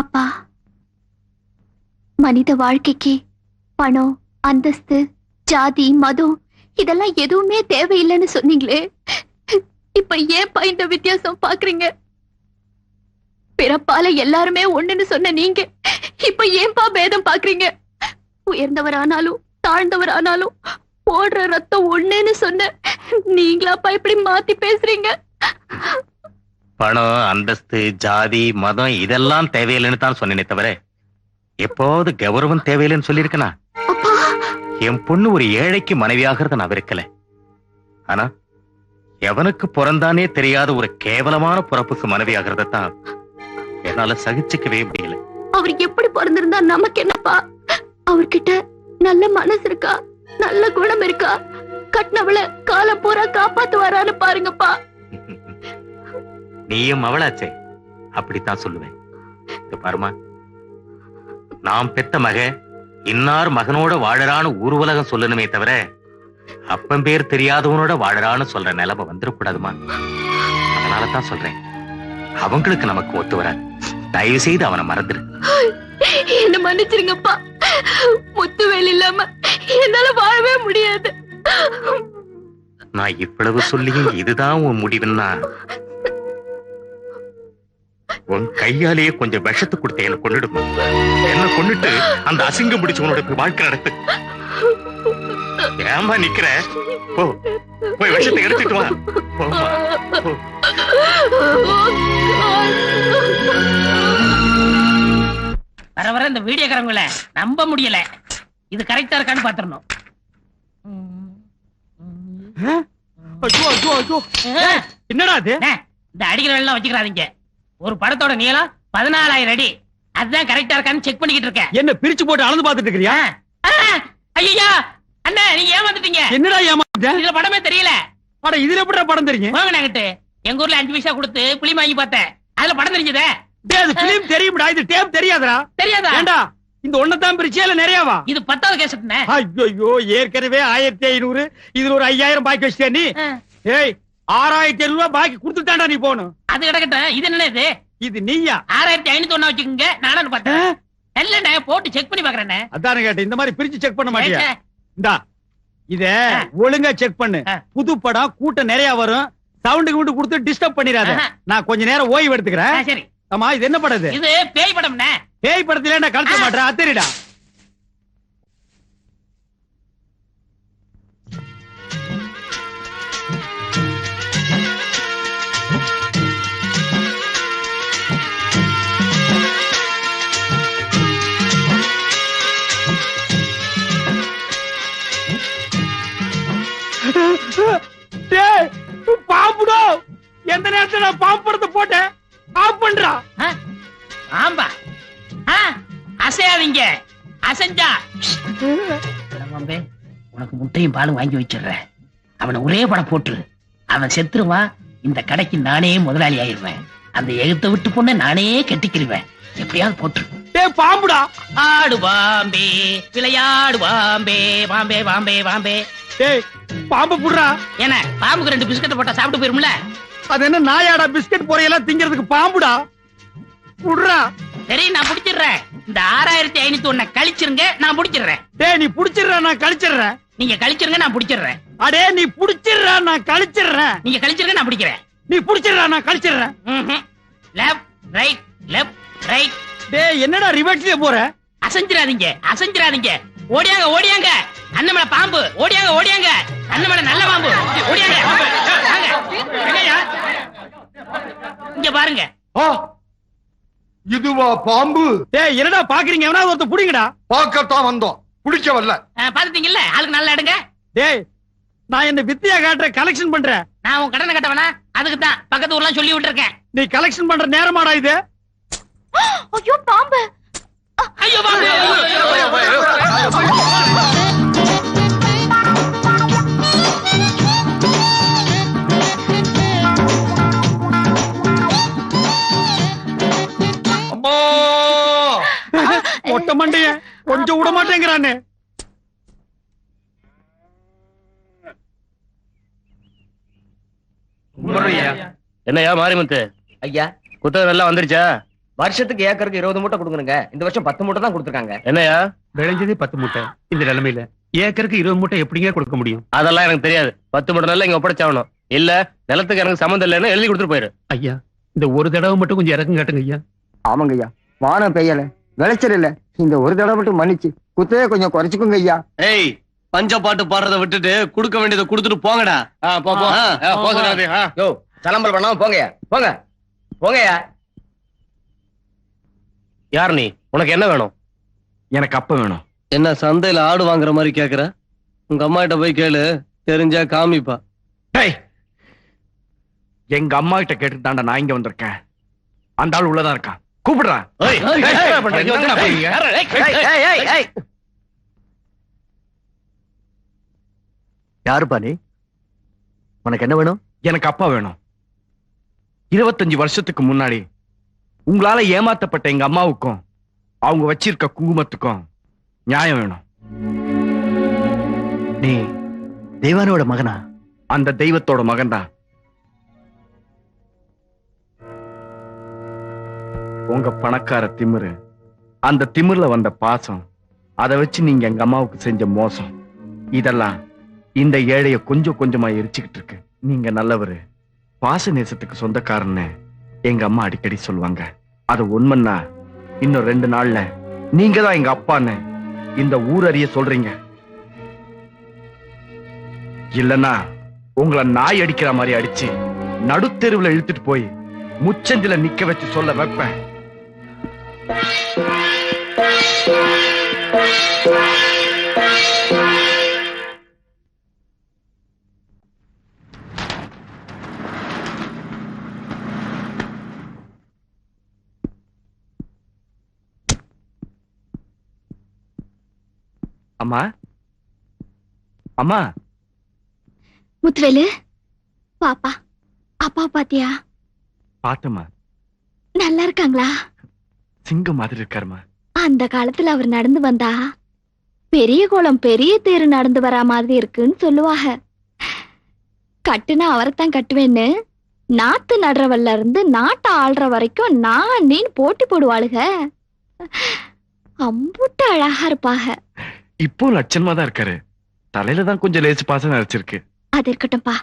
அப்பா, மனித வாழ்க்கைக்கு பணம், அந்தஸ்து, ஜாதி, மதம் இதெல்லாம் எதுவுமே தேவையில்லைன்னு சொன்னீங்களே, இப்ப ஏன்பா இந்த வித்தியாசம் பாக்குறீங்க? பிறப்பால எல்லாருமே ஒண்ணுன்னு சொன்ன நீங்க இப்ப ஏன்பா பேதம் பாக்குறீங்க? உயர்ந்தவரானாலும் தாழ்ந்தவரானாலும் போடுற ரத்தம் ஒண்ணுன்னு சொன்ன நீங்களாப்பா இப்படி மாத்தி பேசுறீங்க? பணம், அந்தஸ்து, ஜாதி, மதம் இதெல்லாம் தேவையில்லைன்னு தான் சொன்னேனே தவிர எப்போது கௌரவம் தேவையில்லைன்னு சொல்லியிருக்கனா? என் பொண்ணு ஒரு ஏழைக்கு மனைவியாகிறத நான் விருக்கல. ஆனா எவனுக்கு பிறந்தானே தெரியாத ஒரு கேவலமான பிறப்புக்கு மனைவியாகிறத தான் என்னால சகிச்சுக்கவே முடியல. அவர் எப்படி பிறந்திருந்தா நமக்கு என்னப்பா? அவர்கிட்ட நல்ல மனசு இருக்கா, நல்ல குணம் இருக்கா, கட்டினவள காலம் பூரா காப்பாத்து வரான்னு பாருங்கப்பா. நீயும் அவளாச்சே, அப்படித்தான் சொல்லுவேன். பாருமா, நாம் பெத்த மக இன்னார் மகனோட வாழறான்னு ஊர் உலகம் சொல்லணுமே தவிர அப்பன் பேர் தெரியாதவனோட வாழறான்னு சொல்ற நிலைமை வந்துடக்கூடாதுமா. அதனாலதான் சொல்றேன், அவங்களுக்கு நமக்கு ஒத்து வராது. தயவு செய்து அவனை மறந்துடு. என்ன மன்னிச்சிருங்கப்பா, முத்துவேல் இல்லாம என்னால வாழவே முடியாது. நான் இவ்வளவு சொல்லியும் இதுதான் உன் முடிவுன்னா உன் கையாலேயே கொஞ்சம் விஷத்தை கொடுத்த என்ன கொண்டுடும். என்ன கொண்டுட்டு அந்த அசிங்கம் பிடிச்சவனோட வாழ்க்கை நடத்து. ஏமா நிக்கிற? போய் விஷத்தை எடுத்துட்டு வா. வர வர இந்த வீடியோக்காரங்கள நம்ப முடியல. இது கரெக்டா இருக்கான்னு பாத்துறணும். என்னடா இது? இந்த அடிக்கிற எல்லாம் வச்சுக்கிறாதீங்க. ஒரு படத்தோட நீளம் 14,000 அடி. அதுதான் கரெக்டா இருக்கான்னு செக் பண்ணிக்கிட்டு இருக்கேன். என்ன பிரிச்சு போட்டு அளந்து பாத்துட்டு இருக்கறியா? ஐயா அண்ணா, நீங்க ஏமாந்துட்டீங்க. என்னடா ஏமாந்த? இதுல படமே தெரியல. படம் இதுல எப்படிடா படம் தெரியும்? வாங்க நாங்கிட்டு எங்க ஊர்ல 5 பைசா கொடுத்து பிலிம் வாங்கி பார்த்தேன். அதுல படம் தெரிஞ்சதே. அது பிலிம் தெரியும்டா, இது டேப் தெரியாதடா. தெரியாதா? ஏண்டா இந்த ஒண்ணதான் பிரிச்சியா இல்ல நிறையவா? இது 10வது கேசட்னே. ஐயோ, ஏற்கனவே 1500, இதுல ஒரு 5000 பாக்கி வச்சிட்டியா நீ? ஏய், 6500 ரூபாய் பாக்கி கொடுத்துட்டாண்டா நீ போணும். அது கிடக்கட்டும். இது என்ன இது? இது நீயா? 6501 வச்சுக்கோங்க. நானும் பார்த்தேன். இல்லண்ணே, போட்டு செக் பண்ணி பாக்குறேன்னே. அதானே கேட்டேன். இந்த மாதிரி பிரிச்சு செக் பண்ண மாட்டியா? இந்தா இத ஒழுங்கா செக் பண்ணு. புது படம் கூட்டம் நிறைய வரும். சவுண்ட் கவுண்ட் கொடுத்து டிஸ்டர்ப் பண்ணிராத. நான் கொஞ்ச நேரம் ஓய்வு எடுத்துக்கிறேன். சரி. ஆமா, இது என்ன படம்? இது பேய் படம்னே. பேய் படத்துல நான் கலக்க மாட்டேன். அத்தரிடா. பாம்புடோ, எந்த நேரத்துல நான் பாம்பு படத்தை போட்டேன். ஆஃப் பண்றா. ஆம்பா, அசையாதீங்க. அசைஞ்சா உனக்கு முட்டையும் பாலும் வாங்கி வச்சிடுறேன். அவனை ஒரே படம் போட்டு அவன் செத்துருவான். இந்த கடைக்கு நானே முதலாளி ஆயிருவேன். அந்த எழுத்த விட்டு பொண்ணை நானே கட்டிக்கிருவேன். எப்படியாவது போட்டு. பாம்புடா. ஆடு பாம்பே, விளையாடு பாம்பே, பாம்பே பாம்பே பாம்பே. பாம்பு புடுறா. என்ன, பாம்புக்கு 2 பிஸ்கட் போட்டா சாப்பிட்டு போயிரும்ல? அது என்ன நாயாடா பிஸ்கட் பொரியெல்லாம் திங்கிறதுக்கு பாம்புடா? புடுறா. சரி, நான் புடிச்சிடுறேன். இந்த 6501 கழிச்சிருங்க, நான் புடிச்சிடுறேன். டேய், நீ புடிச்சிடுற, நான் கழிச்சிடுறேன். நீங்க கழிச்சிருங்க, நான் புடிச்சிடுறேன். அடே, நீ புடிச்சிடுற, நான் கழிச்சிடுறேன். நீங்க கழிச்சிருங்க, நான் புடிக்கிறேன். நீ புடிச்சிடுற, நான் கழிச்சிடுறேன். Left right, left right. டேய், என்னடா ரிவர்ஸ்லயே போற? அசைஞ்சிராதீங்க, அசைஞ்சிராதீங்க. ஓடியாங்க, ஓடியாங்க. அண்ணமலை பாம்பு. ஓடியாங்க, ஓடியாங்க. அண்ணமலை நல்ல பாம்பு. ஓடியாங்க. இங்க பாருங்க. இதுவா பாம்பு? டேய், என்னடா பாக்குறீங்க? எவனாவது ஒருத்தர் புடிங்கடா. பார்க்கத்தான் வந்தோம், குடிக்க வரல. பாத்துட்டீங்கல்ல, ஆளுக்கு நல்லா எடுங்க. டேய், நான் என்ன வித்தியா காட்டுற, கலெக்ஷன் பண்றேன். நான் உன் கடனை கட்டவனா? அதுக்கு தான் பக்கத்து ஊர்லாம் சொல்லி விட்டுருக்கேன். நீ கலெக்ஷன் பண்ற நேரமாடா இது? ஐயோ, பாம்பு. ஐயோ, பாம்பு. மண்டைய கொஞ்சம் விட மாட்டேங்கிறானே. என்னையா மாரிமுத்து ஐயா குத்தகை நல்லா வந்துருச்சா? வருஷத்துக்கு ஏக்கருக்கு 20 மூட்டை கொடுக்கணுங்க. இந்த வருஷம் 10 மூட்டை தான் கொடுத்துருக்காங்க. என்னையா விளைஞ்சதே 10 மூட்டை, இந்த நிலைமையில ஏக்கருக்கு 20 மூட்டை எப்படிங்க கொடுக்க முடியும்? அதெல்லாம் எனக்கு தெரியாது. 10 மூட்டை நல்லா இங்க ஒப்படைச்சாகணும். இல்ல நிலத்துக்கு எனக்கு சம்மந்தம் இல்லைன்னு எழுதி கொடுத்துட்டு போயிரு. ஐயா, இந்த ஒரு தடவை மட்டும் கொஞ்சம் இறக்கம் காட்டுங்க ஐயா. ஆமாங்க ஐயா, வானம் பெய்யல, விளைச்சல் இல்ல, இந்த ஒரு தடவை மட்டும் மன்னிச்சு குத்தையே கொஞ்சம் குறைச்சுக்குங்க ஐயா. ஏய், பஞ்ச பாட்டு பாடுறத விட்டுட்டு கொடுக்க வேண்டியதை கொடுத்துட்டு போங்கடா. யோ சலம்பல் பண்ணாம போங்கயா, போங்க போங்கயா. யார் நீ? உனக்கு என்ன வேணும்? எனக்கு அப்ப வேணும். என்ன சந்தையில ஆடு வாங்குற மாதிரி கேக்குற? உங்க அம்மா கிட்ட போய் கேளு, தெரிஞ்சா காமிப்பா. டேய், எங்க அம்மா கிட்ட கேட்டு தாண்டா நான் இங்க வந்திருக்கேன். அந்த ஆள் உள்ளதான் இருக்கான், கூப்பிடுறான். யாருப்பா நீ? உனக்கு என்ன வேணும்? எனக்கு அப்பா வேணும். 25 வருஷத்துக்கு முன்னாடி உங்களால ஏமாத்தப்பட்ட எங்க அம்மாவுக்கும் அவங்க வச்சிருக்க குங்குமத்துக்கும் நியாயம் வேணும். நீ தெய்வானோட மகனா? அந்த தெய்வத்தோட மகன்தான். உங்க பணக்கார திமிரு, அந்த திமிர்ல வந்த பாசம், அதை வச்சு நீங்க எங்க அம்மாவுக்கு செஞ்ச மோசம், இதெல்லாம் இந்த ஏழைய கொஞ்சம் கொஞ்சமா எரிச்சுக்கிட்டு இருக்கு. நீங்க நல்லவரு, பாச நேசத்துக்கு சொந்தக்காரன்னு எங்க அம்மா அடிக்கடி சொல்லுவாங்க. அது உண்மைன்னா இன்னும் 2 நாள்ல நீங்க தான் எங்க அப்பான்னு இந்த ஊரறிய சொல்றீங்க. இல்லன்னா உங்களை நாய் அடிக்கிற மாதிரி அடிச்சு நடுத்தெருவுல இழுத்துட்டு போய் முச்சந்தில நிக்க வச்சு சொல்ல வைப்பேன். அம்மா, அம்மா. முத்துவேலு, பாப்பா அப்பா பாத்தியா? பாத்தம்மா. நல்லா இருக்காங்களா? சிங்கம் மாதிரி இருக்காருமா. அந்த காலத்துல அவர் நடந்து வந்தா பெரிய குளம் பெரிய தேரு நடந்து வரா மாதிரி இருக்குன்னு சொல்லுவாங்க. கட்டுனா அவரைத்தான் கட்டுவேன்னு நாத்து நடுறவல்ல இருந்து நாட்டை ஆள்ற வரைக்கும் நான் நீன்னு போட்டி போடுவாளுக. அம்புட்டு அழகா இருப்பாக. இப்போ லட்சணமா தான் இருக்காரு. தலையில தான் கொஞ்சம் லேசு பாசம் நினைச்சிருக்கு. அது இருக்கட்டும்பா,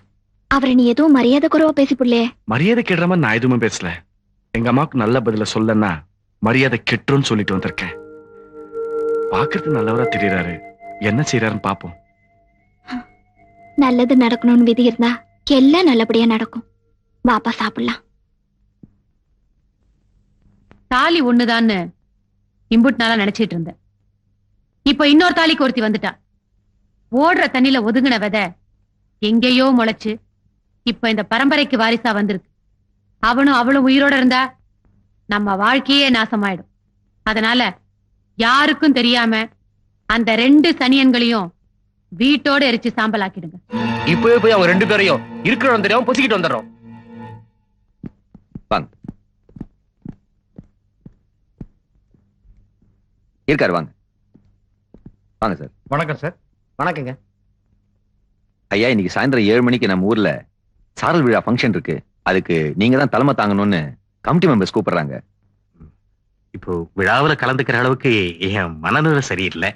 அவரை நீ எதுவும் மரியாதை குறைவா பேசிப்புள்ளே. மரியாதை கெடுற மாதிரி நான் எதுவுமே பேசல. எங்க அம்மாவுக்கு நல்ல பதில சொல்லன்னா மரியாதை கெட்டுன்னு சொல்லிட்டு வந்திருக்கேன். பாக்குறது நல்லவரா தெரியறாரு, என்ன செய்யறாருன்னு பாப்போம். நல்லது நடக்கணும்னு விதி இருந்தா எல்லாம் நல்லபடியா நடக்கும். வாப்பா சாப்பிடலாம். தாலி ஒண்ணுதான்னு இம்புட் நாளா நினைச்சிட்டு இருந்தேன். இப்ப இன்னொரு தாலிக்கு ஒருத்தி வந்துட்டா. ஓடுற தண்ணில ஒதுங்கின விதை எங்கேயோ முளைச்சு இப்ப இந்த பரம்பரைக்கு வாரிசா வந்திருக்கு. அவனும் அவளும் உயிரோட இருந்தா நம்ம வாழ்க்கையே நாசமாயிடும். அதனால யாருக்கும் தெரியாம அந்த 2 சனியன்களையும் வீட்டோட எரிச்சு சாம்பல் ஆக்கிடுங்க. இப்பவே போய் அவங்க 2 பேரையும் இருக்கிறோம் தெரியாம பொசிக்கிட்டு வந்துடுறோம். வாங்க. இருக்காரு, வாங்க வாங்க சார். வணக்கம் சார். வணக்கங்க ஐயா. இன்னைக்கு சாயந்தரம் 7 மணிக்கு நம்ம ஊர்ல சாரல் விழா ஃபங்க்ஷன் இருக்கு. அதுக்கு நீங்க தான் தலைமை தாங்கணும்னு கமிட்டி மெம்பர்ஸ் கூப்பிடுறாங்க. இப்போ விழாவுல கலந்துக்கிற அளவுக்கு என் மனநிலை சரியில்லை.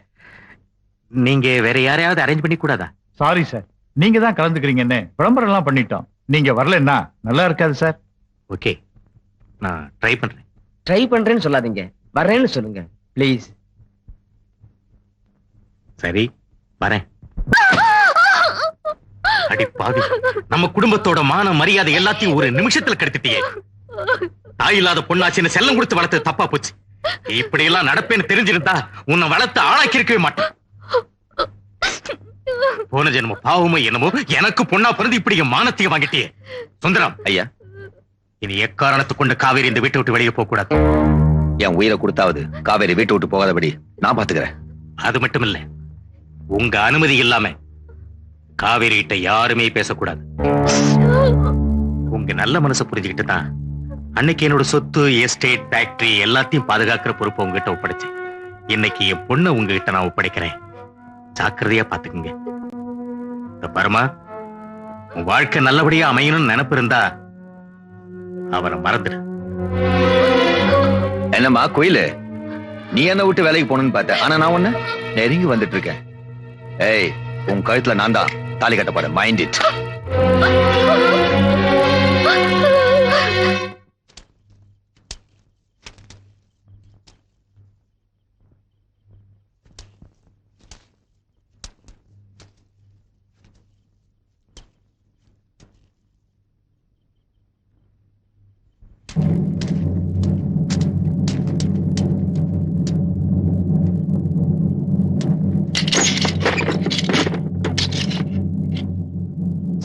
நீங்க வேற யாரையாவது அரேஞ்ச் பண்ணி கூடாதா? சாரி சார், நீங்க தான் கலந்துக்கிறீங்கன்னு விளம்பரம் எல்லாம் பண்ணிட்டோம். நீங்க வரலன்னா நல்லா இருக்காது சார். ஓகே, நான் ட்ரை பண்றேன். ட்ரை பண்றேன்னு சொல்லாதீங்க, வரேன்னு சொல்லுங்க ப்ளீஸ். சரி, வரேன். அடி பாவி, நம்ம குடும்பத்தோட மான மரியாதை எல்லாத்தையும் ஒரு நிமிஷத்துல கெடுத்துட்டியே. தாய் இல்லாத பொண்ணாச்சின்னு செல்லம் கொடுத்து வளர்த்தது தப்பா போச்சு. இப்படி எல்லாம் நடப்பேன்னு தெரிஞ்சிருந்தா உன்னை வளர்த்து ஆளாக்கி இருக்கவே மாட்டேன். போன ஜென்ம பாவமோ என்னமோ எனக்கு பொண்ணா பிறந்து இப்படி என் மானத்தையும் வாங்கிட்டியே. சுந்தரம் ஐயா, இனி எக்காரணத்தை கொண்டு காவேரி இந்த வீட்டை விட்டு வெளியே போக கூடாது. என் உயிரை கொடுத்தாவது காவேரி வீட்டை விட்டு போகாதபடி நான் பாத்துக்கிறேன். அது மட்டும் இல்ல, உங்க அனுமதி இல்லாம காவேரி கிட்ட யாருமே பேசக்கூடாது. உங்க நல்ல மனசை புரிஞ்சுக்கிட்டு தான் அன்னைக்கு என்னோட சொத்து, எஸ்டேட், ஃபேக்டரி எல்லாத்தையும் பாதுகாக்கிற பொறுப்பு உங்ககிட்ட ஒப்படைச்சேன். இன்னைக்கு என் பொண்ணு உங்ககிட்ட நான் ஒப்படைக்கிறேன். ஜாக்கிரதையா பாத்துக்குங்க. பரமா, உன் வாழ்க்கை நல்லபடியா அமையணும்னு நினைப்பு இருந்தா அவரை மறந்துடு. என்னம்மா கோயிலு, நீ என்ன விட்டு வேலைக்கு போகணும்னு பார்த்த, ஆனா நான் ஒண்ணு நெருங்கி வந்துட்டு இருக்கேன். ஏய், உன் கழுத்துல நான் தான் தாலி கட்ட போறேன். Mind it.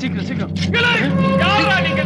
சீக்கிரம் சீக்கிரம். யாரா நீங்க?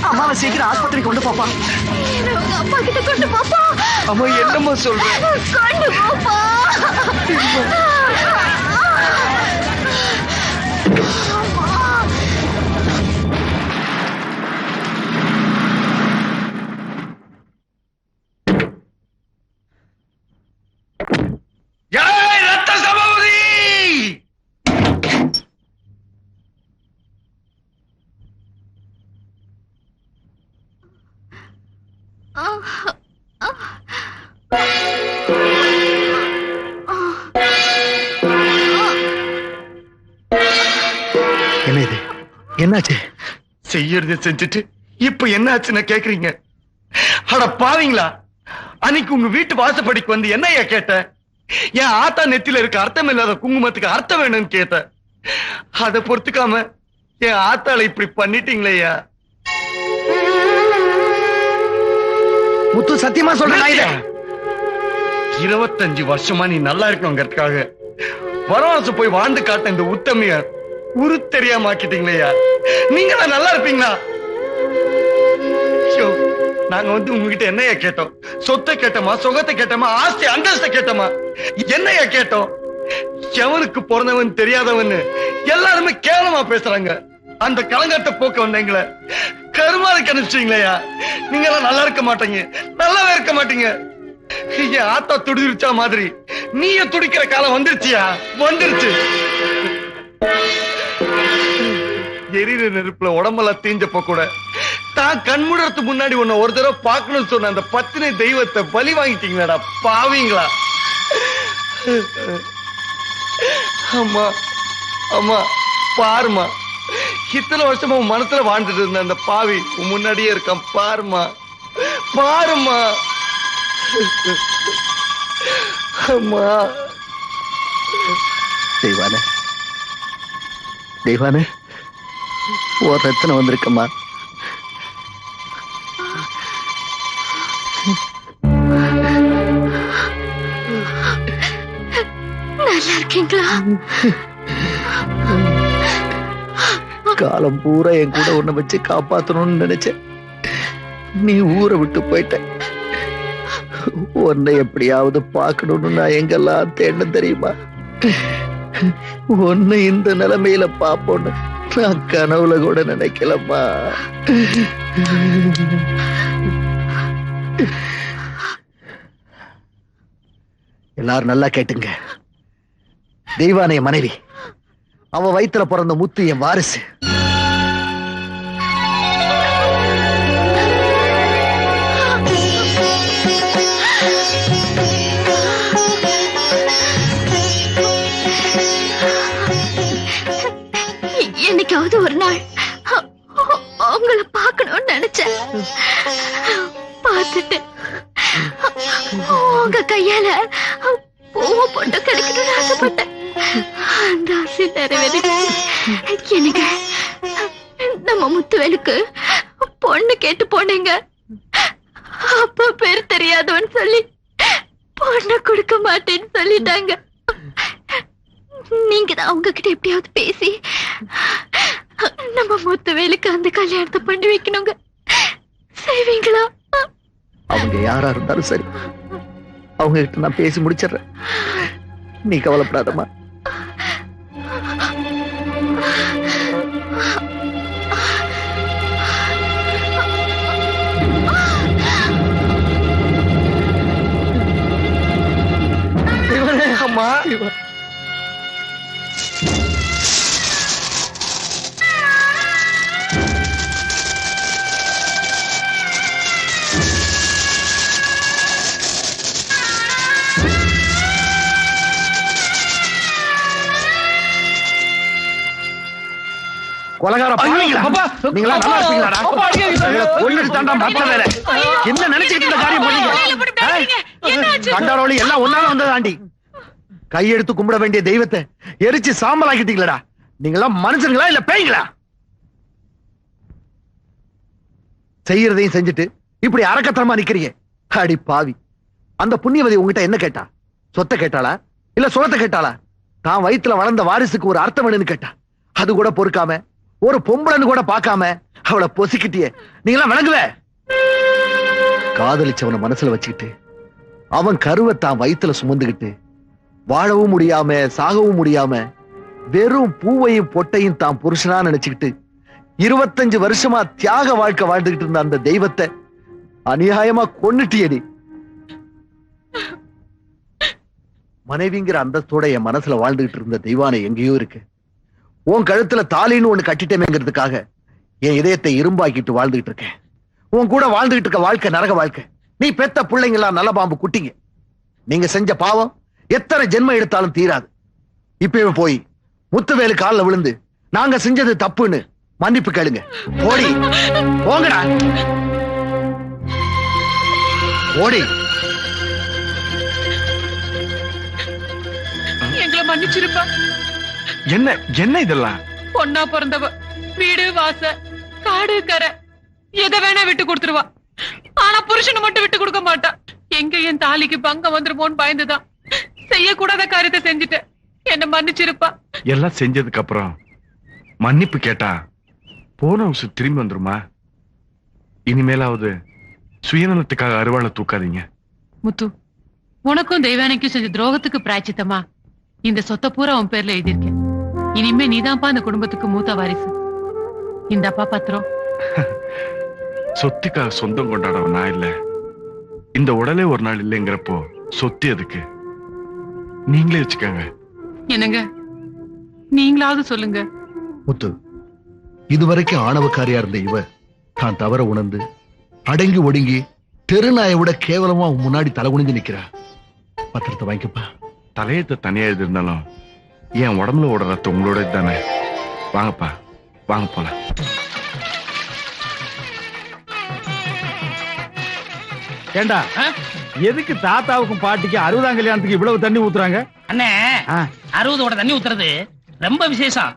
அம்மாவை சீக்கிரம் ஆஸ்பத்திரிக்கு கொண்டு போப்பா. அப்பா கிட்ட கொண்டு போப்பா. அம்மா என்னம்மா சொல்றேன்? கொண்டு போப்பா. ரத்த சபாபதி! என்ன இது? என்னாச்சு? செய்யறது செஞ்சுட்டு இப்ப என்ன ஆச்சுன்னு கேக்குறீங்க? அட பாவீங்களா, அன்னைக்கு உங்க வீட்டு வாசப்படிக்கு வந்து என்னையா கேட்ட? என் ஆத்தா நெத்தில இருக்க அர்த்தம் இல்லாத குங்குமத்துக்கு அர்த்தம் வேணும்னு கேட்ட. அதை பொறுத்துக்காம என் ஆத்தாளை இப்படி பண்ணிட்டீங்களேயா. முத்து சத்தியமா சொல்றேன், 25 வருஷமா நீ நல்லா இருக்கணுங்கிறதுக்காக வனவாசம் போய் வாழ்ந்து காட்ட இந்த உத்தமைய உரு தெரியாம ஆக்கிட்டீங்களேயா. நீங்க தான் நல்லா இருப்பீங்களா? நாங்க வந்து உங்ககிட்ட என்னையா கேட்டோம்? சொத்தை கேட்டோமா, சுகத்தை கேட்டோமா, ஆஸ்தி அந்தஸ்தை கேட்டோமா? என்னையா கேட்டோம்? எவனுக்கு பிறந்தவன் தெரியாதவன் எல்லாருமே கேவலமா பேசுறாங்க. அந்த கலங்கத்தை போக்க வந்தீங்களே, கருமாறு கணிச்சிட்டீங்களேயா. நீங்க எல்லாம் நல்லா இருக்க மாட்டீங்க, நல்லாவே இருக்க மாட்டீங்க. என் ஆத்தா துடிச்சிருச்சா மாதிரி நீய துடிக்கிற காலம் வந்துருச்சியா? வந்துருச்சு. எரியிற நெருப்புல உடம்பெல்லாம் தீஞ்சப்ப கூட தான் கண்முடறதுக்கு முன்னாடி உன்னை ஒரு தடவை பார்க்கணும்னு சொன்ன அந்த பத்தினி தெய்வத்தை பலி வாங்கிட்டீங்களாடா பாவீங்களா. அம்மா அம்மா பாருமா, இத்தனை வருஷமா உன் மனசுல வாழ்ந்துட்டு இருந்த அந்த பாவி உன் முன்னாடியே இருக்கான். பாருமா பாருமா. அம்மா தெய்வானே, தெய்வானே, ஒரு ரத்தனை வந்திருக்கம்மா. இருக்கீங்களா? காலம் பூரா என் கூட உன்னை வச்சு காப்பாத்தணும்னு நினைச்சேன். நீ ஊரை விட்டு போயிட்ட. உன்னை எப்படியாவது பார்க்கணும்னு நான் எங்கெல்லாம் தேடணும் தெரியுமா? உன்னை இந்த நிலைமையில பாப்போன்னு நான் கனவுல கூட நினைக்கலம்மா. எல்லாரும் நல்லா கேட்டுங்க. தெய்வானைய மனைவி, அவன் வயித்துல பிறந்த முத்து என் வாரிசு. என்னைக்காவது ஒரு நாள் உங்களை பார்க்கணும்னு நினைச்சேன். பார்த்துட்டு உங்க கையால பூவை பொண்ணு கிடைக்கணும்னு ஆசைப்பட்டேன். அந்த ஆசை நிறைவேறிடுச்சு. எனக்கு நம்ம முத்துவேலுக்கு பொண்ணு கேட்டு போனீங்க. அப்பா பேர் தெரியாதோன்னு சொல்லி பொண்ணு கொடுக்க மாட்டேன்னு சொல்லிட்டாங்க. நீங்க தான் அவங்க கிட்ட எப்படியாவது பேசி நம்ம முத்துவேலுக்கு அந்த கல்யாணத்தை பண்ணி வைக்கணுங்க. செய்வீங்களா? அவங்க யாரா இருந்தாலும் சரி, அவங்க கிட்ட நான் பேசி முடிச்சிடுறேன். நீ கவலைப்படாதம்மா. அம்மா கொலகார பாவிங்களா? நீங்களா நல்லா இருப்பீங்களாடா? கொல்லுட்டு தாண்டா மத்த வேலை. என்ன நினைச்சுக்கிட்டு இந்த காரியம் பண்ணீங்க? கண்டாரோலி எல்லாம் ஒன்னால வந்ததாண்டி. கையெடுத்து கும்பிட வேண்டிய தெய்வத்தை எரிச்சு சாம்பலாக்கிட்டீங்களா? நீங்களா மனுஷங்களா இல்ல பேய்களா? செய்யறதையும் செஞ்சுட்டு இப்படி அரக்கத்தனமா நிக்கிறீங்க. அடி பாவி, அந்த புண்ணியவதி உங்ககிட்ட என்ன கேட்டா? சொத்தை கேட்டாளா இல்ல சுகத்தை கேட்டாளா? தான் வயித்துல வளர்ந்த வாரிசுக்கு ஒரு அர்த்தம் வேணும்னு கேட்டா. அது கூட பொறுக்காம, ஒரு பொம்பளைன்னு கூட பார்க்காம அவளை பொசிக்கிட்டியே. நீங்களா விளங்குவ? காதலிச்சவனை மனசுல வச்சுக்கிட்டு அவன் கருவை தான் வயித்துல சுமந்துகிட்டு வாழவும் முடியாம சாகவும் முடியாம வெறும் பூவையும் பொட்டையும் தான் புருஷனா நினைச்சுக்கிட்டு 25 வருஷமா தியாக வாழ்க்கை வாழ்ந்துகிட்டு இருந்த அந்த தெய்வத்தை அநியாயமா கொன்னுட்டியடி. மனைவிங்கிற அந்தஸ்தோட என் மனசுல வாழ்ந்துகிட்டு இருந்த தெய்வானை எங்கேயோ இருக்கு. உன் கழுத்துல தாலின்னு ஒண்ணு கட்டிட்டேமேங்கிறதுக்காக என் இதயத்தை இரும்பாக்கிட்டு வாழ்ந்துகிட்டு இருக்கேன். உன் கூட வாழ்ந்துகிட்டு இருக்க வாழ்க்கை நரக வாழ்க்கை. நீ பெத்த பிள்ளைங்களா நல்ல பாம்பு குட்டிங்க. நீங்க செஞ்ச பாவம் எத்தனை ஜென்மம் எடுத்தாலும் தீராது. இப்பவே போய் முத்துவேலு காலில் விழுந்து நாங்க செஞ்சது தப்புன்னு மன்னிப்பு கேளுங்க. ஓடி போங்கடா, ஓடி. எங்களை மன்னிச்சிருப்பா. என்ன என்ன இதெல்லாம்? பொண்ணா பிறந்தவ வீடு வாச காடு கரை எதை வேணா விட்டு கொடுத்துருவா. ஆனா புருஷனை மட்டும் விட்டு கொடுக்க மாட்டா. எங்க என் தாலிக்கு பங்கம் வந்துருமோன்னு பயந்துதான் செய்யக்கூடாத காரியத்தை செஞ்சுட்டேன். என்ன மன்னிச்சிருப்பா. எல்லாம் செஞ்சதுக்கு அப்புறம் மன்னிப்பு கேட்டா போன வருஷம் திரும்பி வந்துருமா? இனிமேலாவது சுயநலத்துக்காக அருவாளை தூக்காதீங்க. முத்து, உனக்கும் தெய்வானைக்கும் செஞ்ச துரோகத்துக்கு பிராய்ச்சித்தமா இந்த சொத்தை பூரா உன் பேர்ல எழுதியிருக்கேன். இனிமே நீதான்ப்பா அந்த குடும்பத்துக்கு மூத்த வாரிசு. இந்த அப்பா பத்திரம். சொத்துக்காக சொந்தம் கொண்டாடவன் நான் இல்ல. இந்த உடலே ஒரு நாள் இல்லைங்கிறப்போ சொத்து எதுக்கு? நீங்களே வச்சுக்கோங்க. என்னங்க, நீங்களாவது சொல்லுங்க. முத்து, இதுவரைக்கும் ஆணவக்காரியா இருந்த இவ தான் தவற உணர்ந்து அடங்கி ஒடுங்கி தெருநாயை விட கேவலமா அவன் முன்னாடி தலை குனிஞ்சு நிக்கிறா. பத்திரத்தை வாங்கிக்கப்பா. தலையத்தை தனியா எழுதிருந்தாலும் என் உடம்புல ஓட ரத்தம் உங்களோட தானே. வாங்கப்பா, வாங்க போலாம். ஏண்டா, எதுக்கு தாத்தாவுக்கும் பாட்டிக்கு 60ஆம் கல்யாணத்துக்கு இவ்வளவு தண்ணி ஊத்துறாங்க? அண்ணே, 60ஓட தண்ணி ஊத்துறது ரொம்ப விசேஷம்.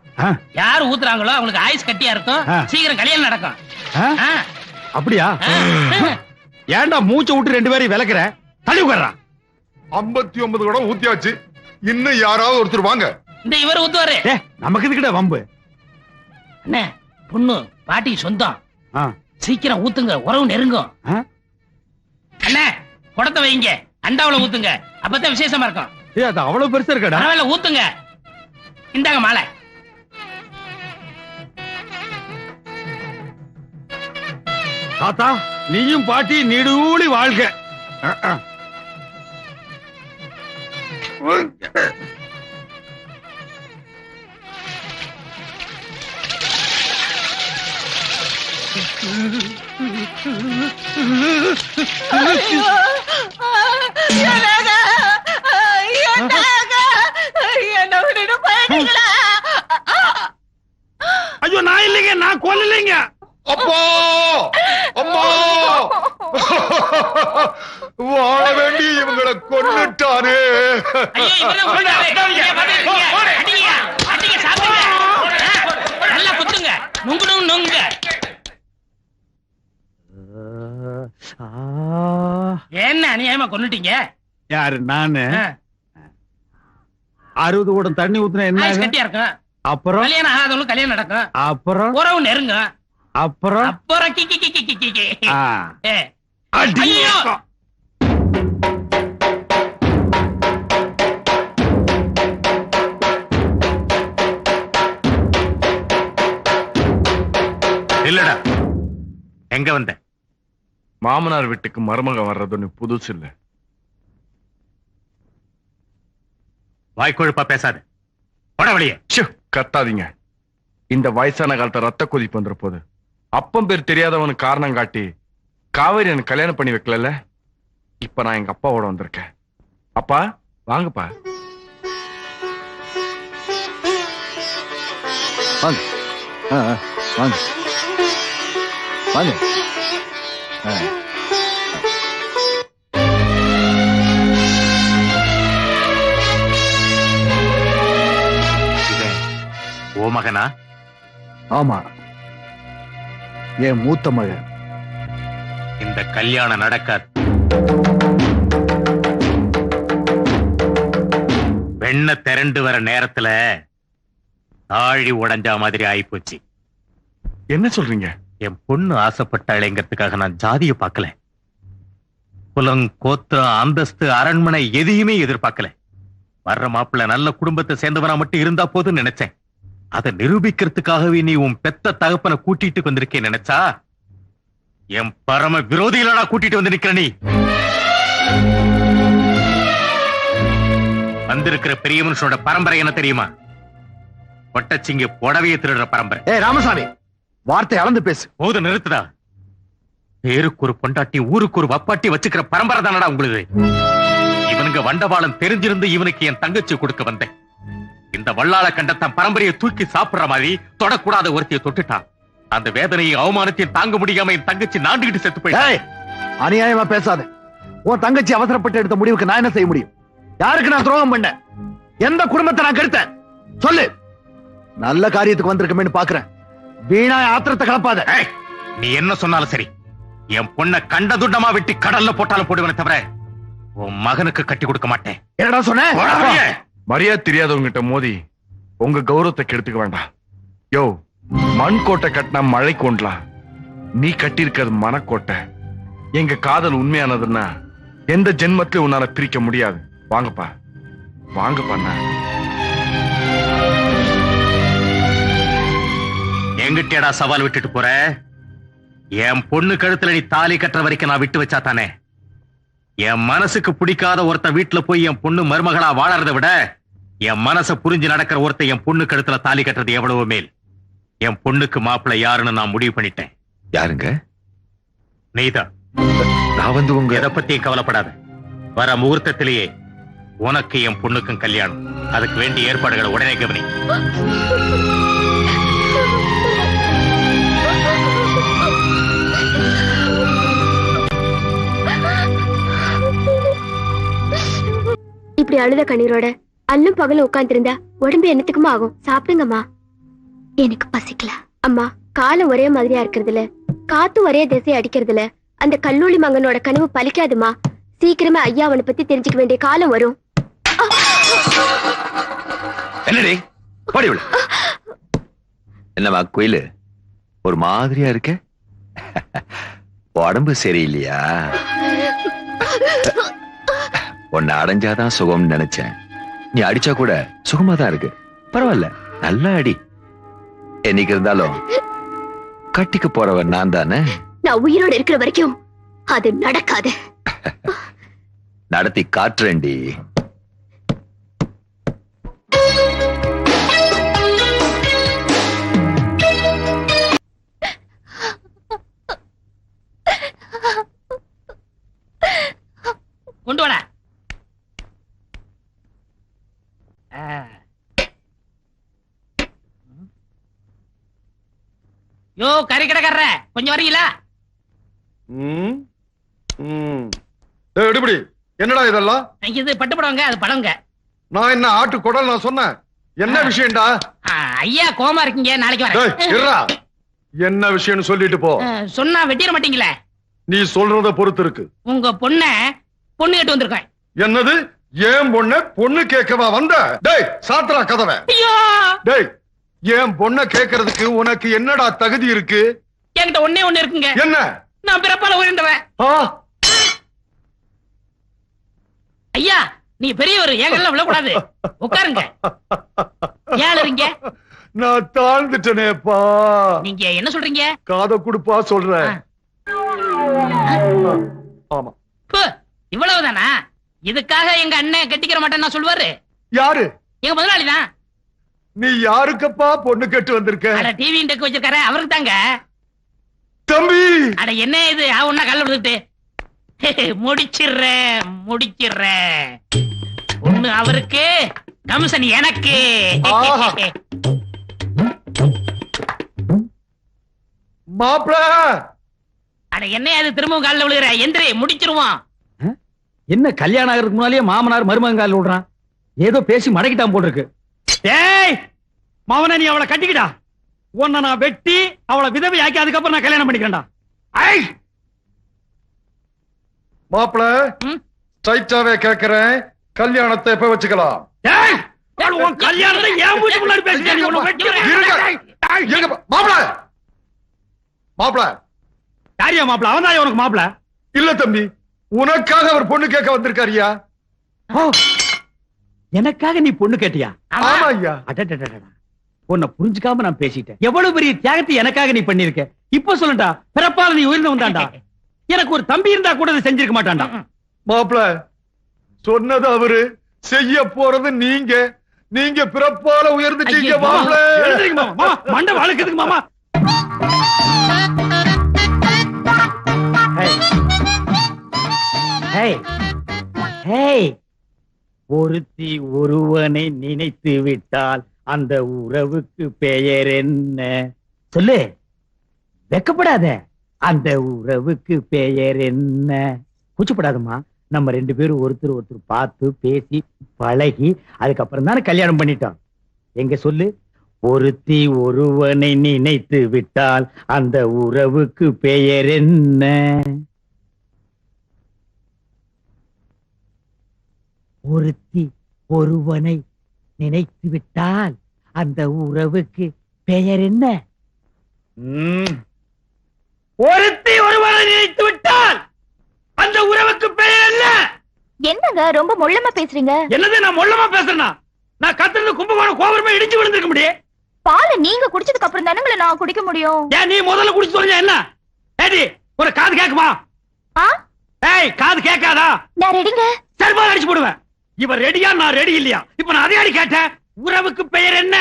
யாரு ஊத்துறாங்களோ அவங்களுக்கு ஆயுஸ் கட்டியா இருக்கும், சீக்கிரம் கல்யாணம் நடக்கும். அப்படியா? ஏண்டா மூச்சை விட்டு 2 பேரையும் விளக்குற? தள்ளி உட்கார்றான். 59 குடம் ஊத்தியாச்சு. இன்னும் யாராவது ஒருத்தர் வாங்க. இந்த இவர் ஊத்துவாரு. நமக்கு இதுக்கிட்ட வம்பு. அண்ணே பொண்ணு பாட்டி சொந்தம். சீக்கிரம் ஊத்துங்க, உறவு நெருங்கும். அண்ணே குடத்தை வைங்க, அண்டாவுல ஊத்துங்க, அப்பதான் விசேஷமா இருக்கும். அது அவ்வளவு பெருசா இருக்கடா. பரவாயில்ல ஊத்துங்க. இந்தாங்க மாலை. தாத்தா நீயும் பாட்டி நீடூழி வாழ்க. ஐயோ நான் இல்லைங்க, நான் கொல்லலைங்க. அப்பா அம்மா வாழ வேண்டி இவங்களை கொன்னுட்டானே. நல்லா குத்துங்க, நுங்குணும் நுங்க. என்ன அநியாயமா கொன்னுட்டீங்க? யாரு? நானு 60 குடம் தண்ணி ஊத்துனா என்ன கட்டியா இருக்கும். அப்புறம் கல்யாணம் ஆகாதவங்களுக்கு கல்யாணம் நடக்கும். அப்புறம் உறவு நெருங்க. அப்புறம் இல்லடா, எங்க வந்த? மாமனார் வீட்டுக்கு மருமக வர்றது புதுசு இல்ல. வாய்க்கொழுப்பா பேசாத, வழியே கத்தாதீங்க. இந்த வயசான காலத்துல ரத்த கொதிப்பு வந்துற போது அப்பம் பேர் தெரியாதவனுக்கு காரணம் காட்டி காவேரி எனக்கு கல்யாணம் பண்ணி வைக்கல. இப்ப நான் எங்க அப்பாவோட வந்திருக்கேன். அப்பா வாங்கப்பா. வாங்க வாங்க வாங்க. ஓ மகனா? ஆமா, என் மூத்த மகன். இந்த கல்யாணம் நடக்காது. வெண்ண திரண்டு வர நேரத்துல தாழி உடைஞ்சா மாதிரி ஆயிப்போச்சு. என்ன சொல்றீங்க? என் பொண்ணு ஆசைப்பட்டாளேங்கிறதுக்காக நான் ஜாதிய பார்க்கல, குலம் கோத்திரம் அந்தஸ்து அரண்மனை எதையுமே எதிர்பார்க்கல. வர்ற மாப்பிள்ள நல்ல குடும்பத்தை சேர்ந்தவனா மட்டும் இருந்தா போதும் நினைச்சேன். அதை நிரூபிக்கிறதுக்காகவே நீ உன் பெத்த தகப்பனை கூட்டிட்டு வந்திருக்கேன் நினைச்சா என் பரம விரோதிகளா கூட்டிட்டு வந்து நிக்கிற. நீ வந்திருக்கிற பெரிய மனுஷனோட பரம்பரை என்ன தெரியுமா? ஒட்டச்சிங்க புடவையை திருடுற பரம்பரை. ஏ ராமசாமி, வார்த்தை அளந்து பேசு. போது நிறுத்துதா. பேருக்கு ஒரு பொண்டாட்டி ஊருக்கு ஒரு வப்பாட்டி வச்சுக்கிற பரம்பரை தானடா உங்களுக்கு. இவனுங்க வண்டவாளம் தெரிஞ்சிருந்து இவனுக்கு என் தங்கச்சி கொடுக்க வந்தேன். இந்த வள்ளாள கண்டத்தான் பரம்பரையை தூக்கி சாப்பிடுற மாதிரி தொடக்கூடாத ஒருத்தியை தொட்டுட்டான். அந்த வேதனையை அவமானத்தையும் தாங்க முடியாம என் தங்கச்சி நாண்டுகிட்டு செத்து போயிட்டான். அநியாயமா பேசாத. உன் தங்கச்சி அவசரப்பட்டு எடுத்த முடிவுக்கு நான் என்ன செய்ய முடியும்? யாருக்கு நான் துரோகம் பண்ண? எந்த குடும்பத்தை நான் கெடுத்தேன் சொல்லு. நல்ல காரியத்துக்கு வந்திருக்கேன்னு பாக்குறேன். வீணா ஆத்திரத்தை கலப்பாத. நீ என்ன சொன்னாலும் சரி, என் பொண்ணை கண்ட துண்டமா வெட்டி கடல்ல போட்டாலும் போடுவேனே தவிர உன் மகனுக்கு கட்டி கொடுக்க மாட்டேன். என்னடா சொன்ன? மரியாதை தெரியாதவங்கிட்ட மோதி உங்க கௌரவத்தை கெடுத்துக்க வேண்டாம். யோ, மண் கோட்டை கட்டினா மழை கொண்டலாம். நீ கட்டியிருக்கிறது மனக்கோட்டை. எங்க காதல் உண்மையானதுன்னா எந்த ஜென்மத்திலும் உன்னால பிரிக்க முடியாது. வாங்கப்பா வாங்கப்பா. எங்கிட்டடா சவால் விட்டுட்டு போற? என் பொண்ணு கழுத்துல நீ தாலி கட்டுற வரைக்கும் நான் விட்டு வச்சா தானே? என் மனசுக்கு பிடிக்காத ஒருத்த வீட்டுல போய் என் பொண்ணு மருமகளா வாழறதை விட என் மனசை புரிஞ்சு நடக்கிற ஒருத்த என் பொண்ணு கழுத்துல தாலி கட்டுறது எவ்வளவு மேல். என் பொண்ணுக்கு மாப்பிள்ளை யாருன்னு நான் முடிவு பண்ணிட்டேன். யாருங்க? நீதான். நான் வந்து உங்க எதை பத்தியும் கவலைப்படாத. வர முகூர்த்தத்திலேயே உனக்கு என் பொண்ணுக்கும் கல்யாணம். அதுக்கு வேண்டிய ஏற்பாடுகளை உடனே கவனி. இப்படி அழுத கண்ணீரோட அல்லும் பகலும் உட்கார்ந்திருந்தா உடம்பு என்னத்துக்குமா ஆகும்? சாப்பிடுங்கம்மா. எனக்கு பசிக்கல அம்மா. காலம் ஒரே மாதிரியா இருக்கிறதுல, காத்து ஒரே திசை அடிக்கிறதுல அந்த கல்லூரி மங்கனோட கனவு பலிக்காதுமா. சீக்கிரமே ஐயா அவனை பத்தி தெரிஞ்சுக்க வேண்டிய காலம் வரும். என்னடி பாடி விடு. என்னவா குயிலு ஒரு மாதிரியா இருக்க? உடம்பு சரியில்லையா? உன்னை அடைஞ்சாதான் சுகம்னு நினைச்சேன். நீ அடிச்சா கூட சுகமா தான் இருக்கு. பரவாயில்ல, நல்லா அடி. என்னைக்கு இருந்தாலும் கட்டிக்கு போறவன் நான் தானே. நான் உயிரோடு இருக்கிற வரைக்கும் அது நடக்காது. நடத்தி காட்டுறேன்டி. கொண்டு வாடா. யோ கறி கடைக்காரர கொஞ்சம் வரீங்களா? எடுபடி என்னடா இதெல்லாம்? இது பட்டு படவங்க, அது படங்க. நான் என்ன ஆட்டு குடல் நான் சொன்னேன். என்ன விஷயம்டா? ஐயா கோமா இருக்கீங்க, நாளைக்கு வரேன். என்ன விஷயம்னு சொல்லிட்டு போ. சொன்னா வெட்டிட மாட்டீங்களே? நீ சொல்றத பொறுத்து இருக்கு. உங்க பொண்ண பொண்ணு கேட்டு வந்திருக்கேன். என்னது? ஏன் பொண்ண பொண்ணு கேட்கவா வந்த? டேய் சாத்திரா கதவை. டேய் ஏன் பொண்ண கேட்கறதுக்கு உனக்கு என்னடா தகுதி இருக்கு? என்கிட்ட ஒண்ணே ஒண்ணு இருக்குங்க. என்ன? நான் பிறப்பால உயர்ந்தவன். ஐயா நீ பெரியவர், ஏங்கெல்லாம் விழக்கூடாது. உட்காருங்க. ஏழுறீங்க? நான் தாழ்ந்துட்டேனேப்பா. நீங்க என்ன சொல்றீங்க? காதை குடுப்பா சொல்றேன். ஆமா. இவ்வளவுதானா? இதுக்காக எங்க அண்ணன் கட்டிக்கிற மாட்டேன்னு சொல்லுவாரு. யாரு? எங்க முதலாளி தான். நீ யாருக்கப்பா பொண்ணு கேட்டு வந்திருக்க? டிவி டெக் வச்சிருக்காரு, அவருக்கு தாங்க. தம்பி அட என்ன இது ஒன்னா கல்ல விடுத்துட்டு முடிச்சிடுறேன். ஒண்ணு அவருக்கு, கமிஷன் எனக்கு. மாப்ள அட என்ன அது திரும்பவும் காலில் விழுகிற? எந்திரி, முடிச்சிருவான். என்ன கல்யாணம் ஆகிறதுக்கு முன்னாலேயே மாமனார் மருமகன் காலில் விடுறான்? ஏதோ பேசி மடக்கிட்டான் போல் இருக்கு. ஏய் மாமனா, நீ அவளை கட்டிக்கிட்டா, உன்னை நான் வெட்டி அவளை விதவை ஆக்கி அதுக்கப்புறம் நான் கல்யாணம் பண்ணிக்கிறேன்டா. ஐ மாப்ள ஸ்ட்ரைட்டாவே கேக்குறேன், கல்யாணத்தை எப்ப வச்சுக்கலாம்? கல்யாணத்தை ஏன் மூச்சு முன்னாடி மாப்ள மாப்ள யாரியா மாப்ள? அவன் தான் உனக்கு மாப்ள? இல்ல தம்பி, உனக்காக அவர் பொண்ணு கேட்க வந்திருக்காரியா. எனக்காக நீ பொண்ணு கேட்டியா? ஆமா ஐயா. உன்னை புரிஞ்சுக்காம நான் பேசிட்டேன். எவ்வளவு பெரிய தியாகத்தை எனக்காக நீ பண்ணிருக்க. இப்ப சொல்லுடா, பிறப்பால நீ உயர்ந்து வந்தாண்டா. எனக்கு ஒரு தம்பி இருந்தா கூட அதை செஞ்சிருக்க மாட்டான்டா. மாப்ள சொன்னது அவரு, செய்ய போறது நீங்க. நீங்க பிறப்பால உயர்ந்துட்டீங்க மாப்ள. மண்டை வளர்க்குதுக்கு மாமா. ஒருத்தி ஒருவனை நினைத்து விட்டால் அந்த உறவுக்கு பெயர் என்ன? சொல்லு, வெக்கப்படாத. அந்த உறவுக்கு பெயர் என்ன? கூச்சப்படாதம்மா. நம்ம ரெண்டு பேரும் ஒருத்தர் ஒருத்தர் பார்த்து பேசி பழகி அதுக்கப்புறம் தானே கல்யாணம் பண்ணிட்டோம். எங்க சொல்லு. ஒருத்தி ஒருவனை நினைத்து விட்டால் அந்த உறவுக்கு பெயர் என்ன? ஒருத்தி ஒருவனை நினைத்து விட்டால் அந்த உறவுக்கு பெயர் என்ன? ஒருத்தி ஒருவனை நினைத்து விட்டால் அந்த உறவுக்கு பெயர் என்ன? என்னங்க ரொம்ப மொள்ளமா பேசுறீங்க? என்னது நான் மொள்ளமா பேசுறேனா? நான் கத்துறது கும்பகோணம் கோபுரமே இடிச்சு விழுந்திருக்க முடியும். பாலை நீங்க குடிச்சதுக்கு அப்புறம் தானே நான் குடிக்க முடியும். ஏன் நீ முதல்ல குடிச்சு சொல்லுங்க. என்ன ஏடி ஒரு காது கேக்குமா? ஏய் காது கேட்காதா? நான் ரெடிங்க. செருப்பால அடிச்சு போடுவேன். இவர் ரெடியா நான் ரெடி இல்லையா? இப்ப நான் அதே அடி கேட்டேன். உறவுக்கு பெயர் என்ன?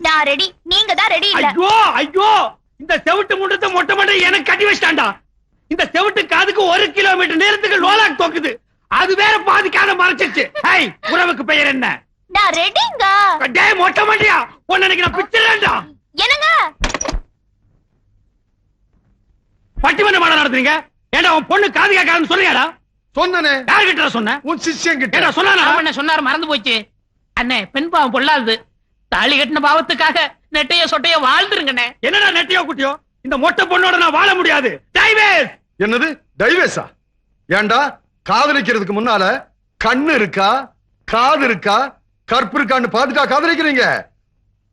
நான் ரெடி, நீங்க தான் ரெடி இல்ல. ஐயோ ஐயோ, இந்த செவிட்டு முண்டத்தை மொட்டை மொட்டை எனக்கு கட்டி வச்சிட்டான்டா. இந்த செவிட்டு காதுக்கு 1 கிலோமீட்டர் நேரத்துக்கு லோலாக் தோக்குது. அது வேற பாதி காதை மறைச்சிருச்சு. ஏய் உறவுக்கு பெயர் என்ன? நான் ரெடிங்க. டேய் மொட்டை மண்டியா, உன்னை நான் பிச்சிரேன்டா. என்னங்க பட்டிமன்ற மாட நடத்துறீங்க? ஏண்டா உன் பொண்ணு காது கேட்காதுன்னு சொல்றியாடா? சொன்னனே. யார்கிட்ட சொன்ன? உன் சிஷ்யன் கிட்ட. என்ன சொன்னானா? சொன்னாரு, மறந்து போச்சு. அண்ணே பெண் பாவம் பொல்லாது. தாலி கட்டின பாவத்துக்காக நெட்டைய சொட்டைய வாழ்ந்துருங்கண்ணே. என்னடா நெட்டையோ குட்டியோ? இந்த மொட்டை பொண்ணோட நான் வாழ முடியாது. டைவேஸ். என்னது டைவேஸா? ஏண்டா காதலிக்கிறதுக்கு முன்னால கண்ணு இருக்கா, காது இருக்கா, கற்பு இருக்கான்னு பாத்துட்டா காதலிக்கிறீங்க?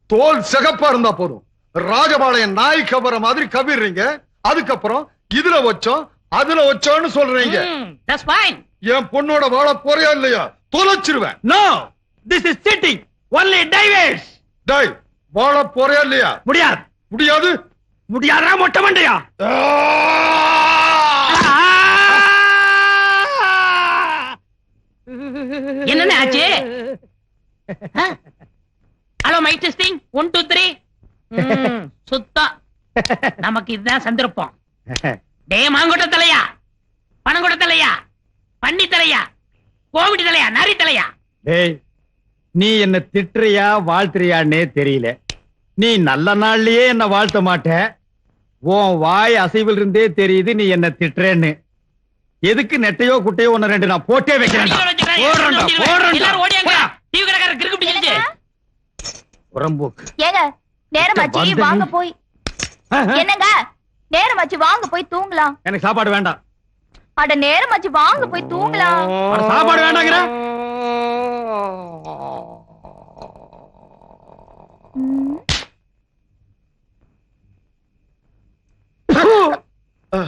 தோல் சிகப்பா இருந்தா போதும், ராஜபாளையம் நாய் கவர மாதிரி கவிடுறீங்க. அதுக்கப்புறம் இதுல வச்சோம் அதுல வச்சோன்னு சொல்றீங்க. That's fine. என் பொண்ணோட வாழ போறியா இல்லையா? தொலைச்சிருவேன். No, this is sitting only divorce. டேய், வாழ போறியா இல்லையா? முடியாது. முடியாது? முடியாதா மொட்டை மண்டையா? என்னென்ன ஆச்சு? Hello mic testing 1 2 3. சுத்தம். நமக்கு இதுதான் சந்தர்ப்பம். டே மாங்கொட்ட தலையா, பணங்கொட்ட தலையா, பண்ணி தலையா, கோவிடி தலையா, நரி தலையா. டேய், நீ என்ன திட்டுறியா வாழ்த்துறியான்னே தெரியல. நீ நல்ல நாள்லயே என்ன வாழ்த்த மாட்ட. உன் வாய் அசைவில் இருந்தே தெரியுது நீ என்ன திட்டுறேன்னு. எதுக்கு நெட்டையோ குட்டையோ ஒன்னு ரெண்டு நான் போட்டே வைக்கிறேன். எல்லாரும் ஓடியாங்க. டிவி கடைக்காரர் கிறுக்கு பிடிச்சிருச்சு. புறம்போக்கு. ஏங்க நேரமாச்சு வாங்க போய். என்னங்க நேரமாச்சு வாங்க போய் தூங்கலாம். எனக்கு சாப்பாடு வேண்டாம். அட நேரமாச்சு வாங்க போய் தூங்கலாம். சாப்பாடு வேண்டாங்கிற? ஆ